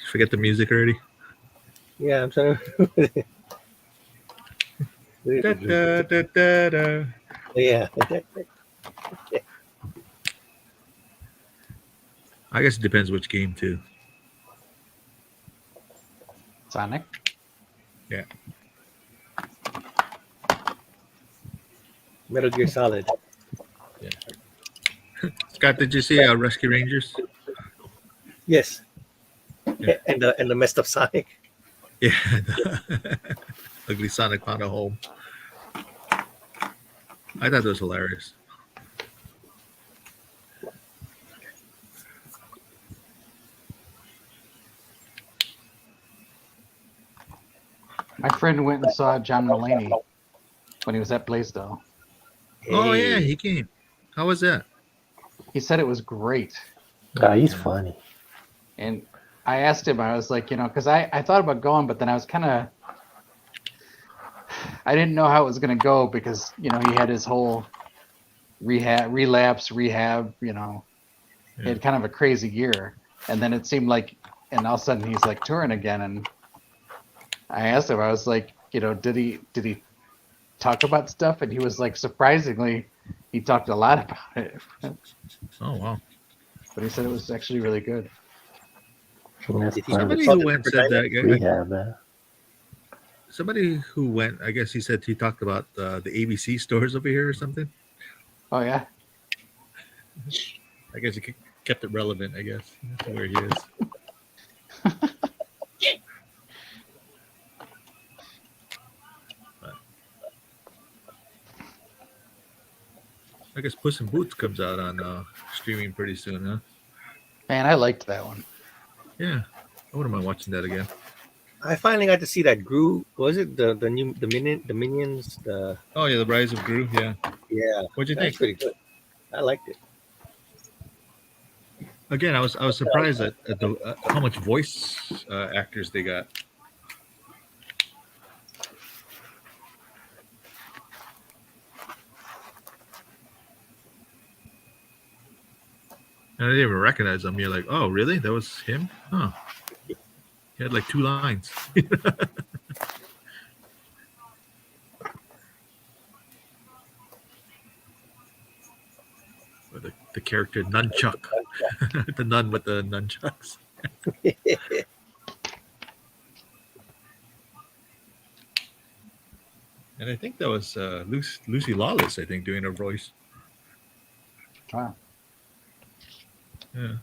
Forget the music already. Yeah, I'm trying to. Da, da, da, da, da. Yeah. I guess it depends which game too. Sonic. Yeah. Metal Gear Solid. Scott, did you see Rescue Rangers? Yes. Yeah. And the messed up Sonic. Yeah. Ugly Sonic found a home. I thought that was hilarious. My friend went and saw John Mulaney when he was at Blaisdell. Oh yeah, Hey. he came. How was that? He said it was great. He's funny. And I asked him, I was like, because I thought about going, but then I was kind of, I didn't know how it was going to go because, he had his whole relapse, rehab, he had kind of a crazy year. And then it seemed like, and all of a sudden he's like touring again. And I asked him, I was like, did he talk about stuff? And he was like, surprisingly, he talked a lot about it. Oh wow. But he said it was actually really good. That's Did he funny. Somebody who went said that. Rehab, man. Somebody who went, I guess he said he talked about the ABC stores over here or something. Oh yeah. I guess he kept it relevant. I guess to where he is. I guess Puss in Boots comes out on streaming pretty soon, huh? Man, I liked that one. Yeah, I wouldn't mind watching that again. I finally got to see that Gru. Was it the minions? Oh yeah, the Rise of Gru. Yeah. Yeah. What'd you That's think? pretty good. I liked it. Again, I was surprised at how much voice actors they got. And I didn't even recognize them. You're like, oh, really? That was him? Huh. He had like 2 lines. Or the character Nunchuck. The nun with the nunchucks. And I think that was Lucy Lawless, I think, doing her voice. Wow. Yeah.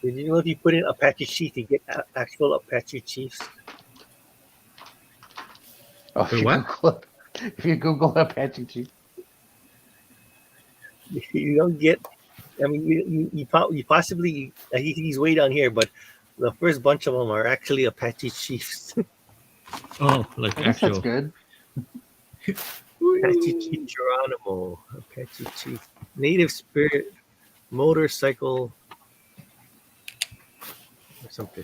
Did you know if you put in Apache Chief, you get actual Apache Chiefs? Oh, Wait, what? If you Google Apache Chief. You don't get. I mean, you possibly he's way down here, but the first bunch of them are actually Apache Chiefs. Oh, like I guess that's actual. good. Apache Chief Geronimo, Apache Chief, Native Spirit, Motorcycle, or something.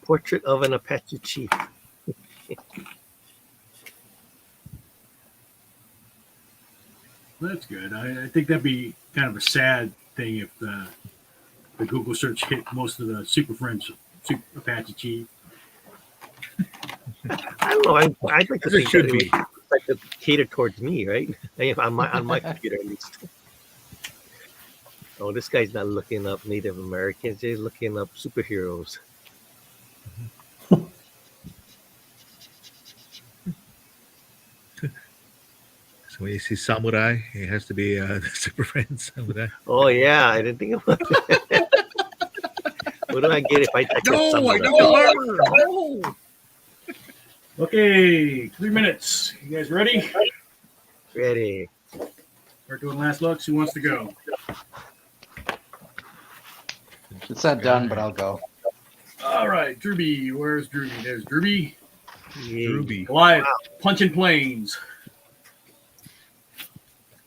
Portrait of an Apache Chief. That's good. I think that'd be kind of a sad thing if the Google search hit most of the Super Friends, Apache Chief. I don't know. I'd like to As it think should that it be. would like to cater towards me, right? On my computer at least. Oh, this guy's not looking up Native Americans. He's looking up superheroes. So when you see samurai, it has to be the Super Friends samurai. Oh yeah, I didn't think about that. What do I get if I type in No, I samurai? don't armor. No. Okay, 3 minutes. You guys ready? Ready. We're doing last looks. Who wants to go? It's not done, but I'll go. All right, Drewby. Where's Drewby? There's Drewby. Ruby. Goliath, punching planes.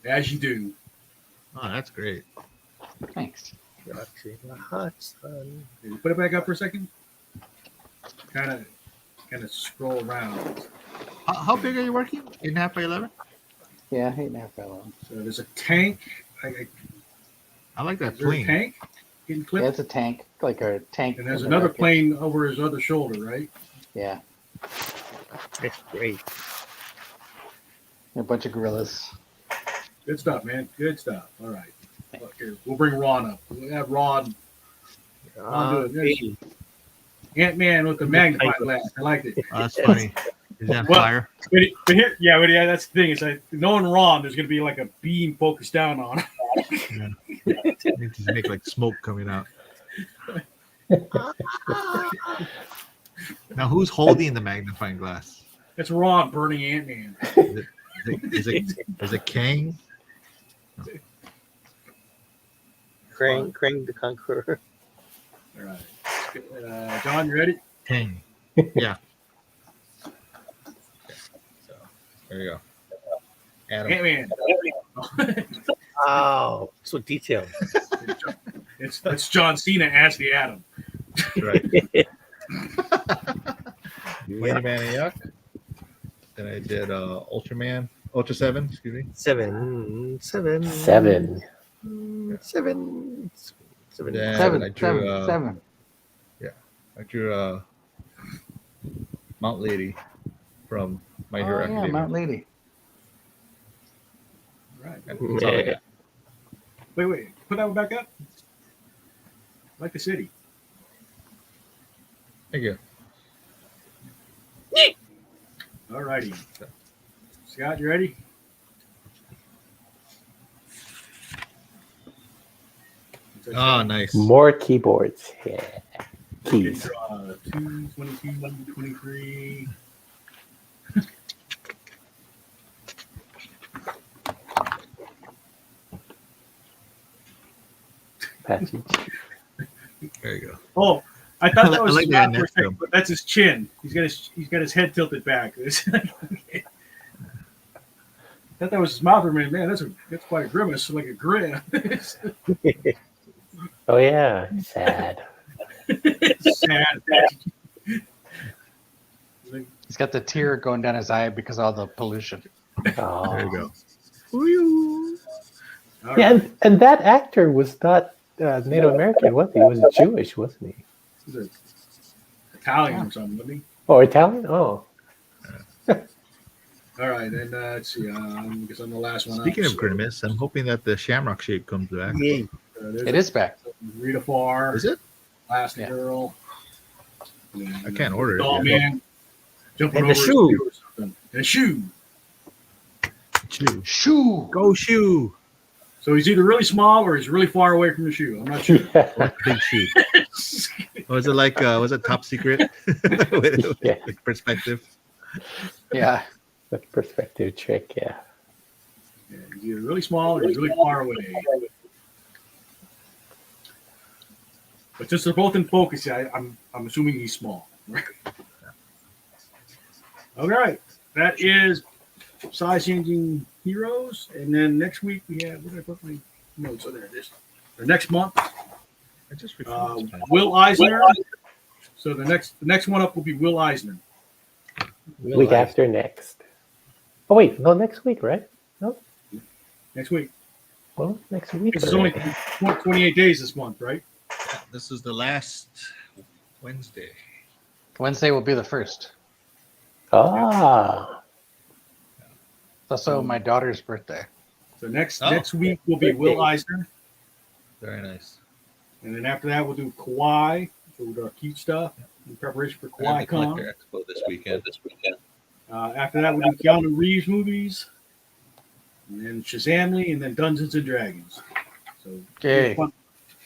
As you do. Oh, that's great. Thanks. Roxy, my hot sun. Can you put it back up for a second? Kind of scroll around. How big are you working? 8.5 by 11? Yeah, 8.5 by 11. So there's a tank. I like that Is there a plane. tank getting Yeah, clipped? it's a tank, like a tank. And there's in the another wreckage. plane over his other shoulder, right? Yeah, That's great. a bunch of gorillas. Good stuff, man. Good stuff. All right. Look, here, we'll bring Ron up. We'll have Ron. I'll do it. Hey, Ant-Man with the magnifying glass. I liked it. Oh, that's funny. Is that Well- fire? But yeah, that's the thing. Is like knowing Ron, there's gonna be like a beam focused down on him. They just make like smoke coming out. Now, who's holding the magnifying glass? It's Ron burning Ant-Man. Is it Kang? Krang the Conqueror. All right. John, you ready? Kang. Yeah. So there you go. Adam. Ant-Man. Wow, so detailed. It's John Cena as the Atom. Right. Lady Man and Yuck. Then I did Ultra 7, excuse me. Seven. Seven. Seven. Then I drew Seven. I drew Mount Lady from My Oh, Hero yeah, Academia. Mount Lady. All right. That's all I got. Wait. Put that one back up. Like the city. Thank you. All righty. Scott, you ready? Oh, nice. More keyboards. Yeah. Keys. Draw 2, 22, 23. Apache. There you go. Oh, I thought that was I like his that mouth for a next second, one. but that's his chin. He's got his head tilted back. I thought that was his mouth for a minute. Man, that's quite a grimace, like a grin. Oh yeah. Sad. Sad. He's got the tear going down his eye because of all the pollution. Oh. There you go. All Yeah, right. and that actor was not Native American, was he? He was Jewish, wasn't he? He's a Italian or something, wasn't he? Or Italian? Oh. All right, and let's see. Because I'm the last one. Speaking up, of grimace, I'm hoping that the Shamrock shape comes back. Yay. there's It is back. Rita Farr, Is it? Elasti-Girl. I can't order it. Dollman yet. jumping And over the his shoe. shoe or something. And a shoe. Shoe. Shoo! Go shoe. So he's either really small or he's really far away from the shoe. I'm not sure. Or big shoe. Was it like was it Top Secret with Yeah. perspective? Yeah. The perspective trick, yeah. Yeah, he's either really small or he's really far away. But since they're both in focus, I'm assuming he's small. All right, that is size changing heroes, and then next week we have. Where did I put my notes? Oh, there it is. The next month, I just refused. Will Eisner. So the next one up will be Will Eisner. Week after next. Oh, wait. No, next week, right? Next week. Well, next week. This is only 28 days this month, right? This is the last Wednesday. Wednesday will be the first. Ah. It's also my daughter's birthday. So next Oh. next week will be Will Eisner, Very nice. and then after that we'll do Kawhi. So we'll do our cute stuff in preparation for I have the Kawhi Con. Collector Expo this weekend. After that we'll do Keanu Reeves movies, and then Shazamly, and then Dungeons and Dragons. So Okay.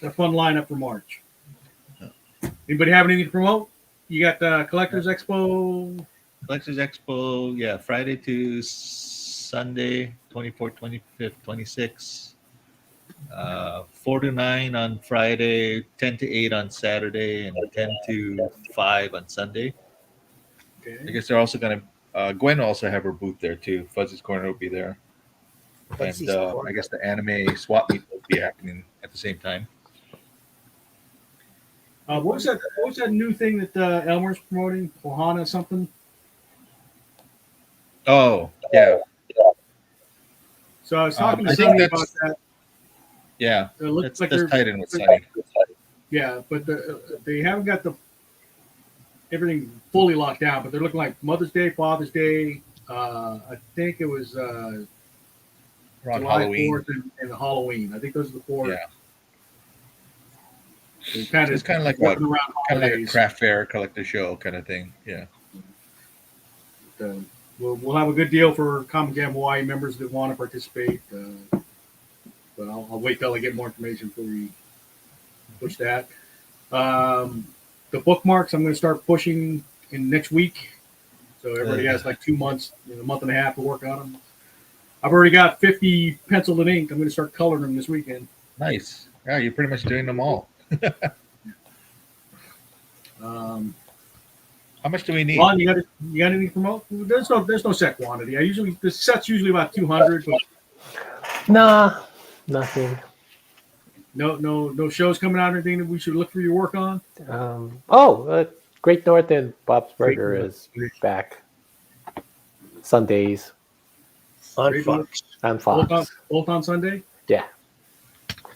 a fun lineup for March. Anybody have anything to promote? You got the Collectors Expo. Collectors Expo, yeah, Friday to Sunday, 24th, 25th, 26th. 4 to 9 on Friday, 10 to 8 on Saturday, and 10 to 5 on Sunday. I Okay. guess they're also going to, Gwen will also have her booth there too. Fuzzy's Corner will be there. Fuzzy's And Corner. I guess the anime swap meet will be happening at the same time. What was that new thing that Elmer's promoting? Ohana something. Oh, yeah. So I was talking to I think somebody about that's- that. Yeah. It looks That's, like that's they're tied in with Sunny. yeah, but they haven't got everything fully locked down. But they're looking like Mother's Day, Father's Day. I think it was Around July Halloween. 4th and Halloween. I think those are the four. Yeah. It's kind It's kind of like a working around kind of like a holidays. craft fair collector show kind of thing. Yeah. We'll have a good deal for Comic Jam Hawaii members that want to participate. But I'll wait till I get more information before we push that. The bookmarks I'm going to start pushing in next week. So everybody has like 2 months, a month and a half to work on them. I've already got 50 penciled and ink. I'm going to start coloring them this weekend. Nice. Yeah, you're pretty much doing them all. How much do we need? Ron, you got anything to promote? There's no set quantity. The set's usually about 200, but Nah, nothing. no shows coming out or anything that we should look for your work on. Great North and Bob's Great Burger North. is back. Sundays On Great Fox. on Fox. Both on Sunday. Yeah.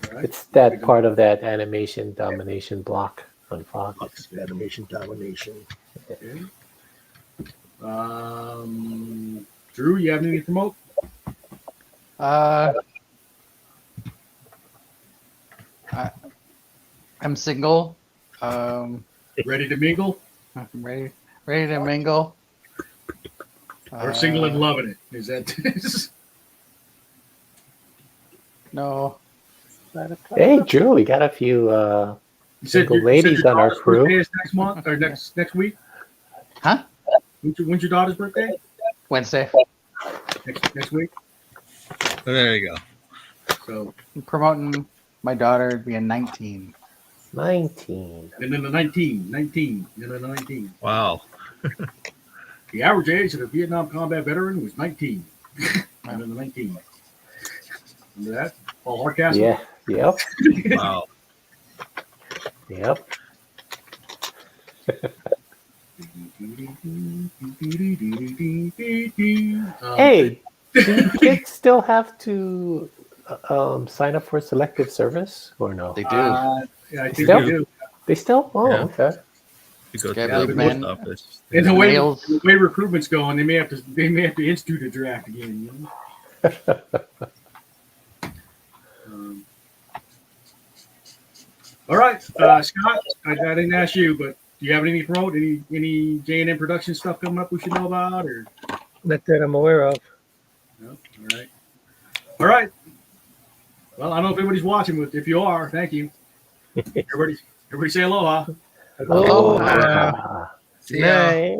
All right. It's that part of that animation domination block on Fox. Fox Animation Domination. Okay. Drew, you have anything to promote? I'm single. Ready to mingle? I'm ready to mingle. Or single and loving it? Is that No. Hey, Drew, we got a few you said single ladies your on our daughter's crew. birthday is next month or next week? Huh? When's your daughter's birthday? Wednesday. Next week. Oh, there you go. So I'm promoting my daughter being 19. 19. and then the 19, and then the 19. Wow. The average age of a Vietnam combat veteran was 19. And then the 19. Remember that? Paul Hardcastle? Yeah. Yep. Wow. Yep. Hey, Do kids still have to sign up for selective service or no? They do. Yeah, I think Still? they do. They still? Oh, Yeah. okay. You go Yeah, to the big post man. office. And the way Males. recruitment's going, they may have to institute a draft again. You know? All right, Scott. I didn't ask you, but do you have any promote any J&M production stuff coming up we should know about, or Not that I'm aware of. no? All right, all right. Well, I don't know if anybody's watching, but if you are, thank you. Everybody say aloha. Aloha. Aloha. See ya. Night.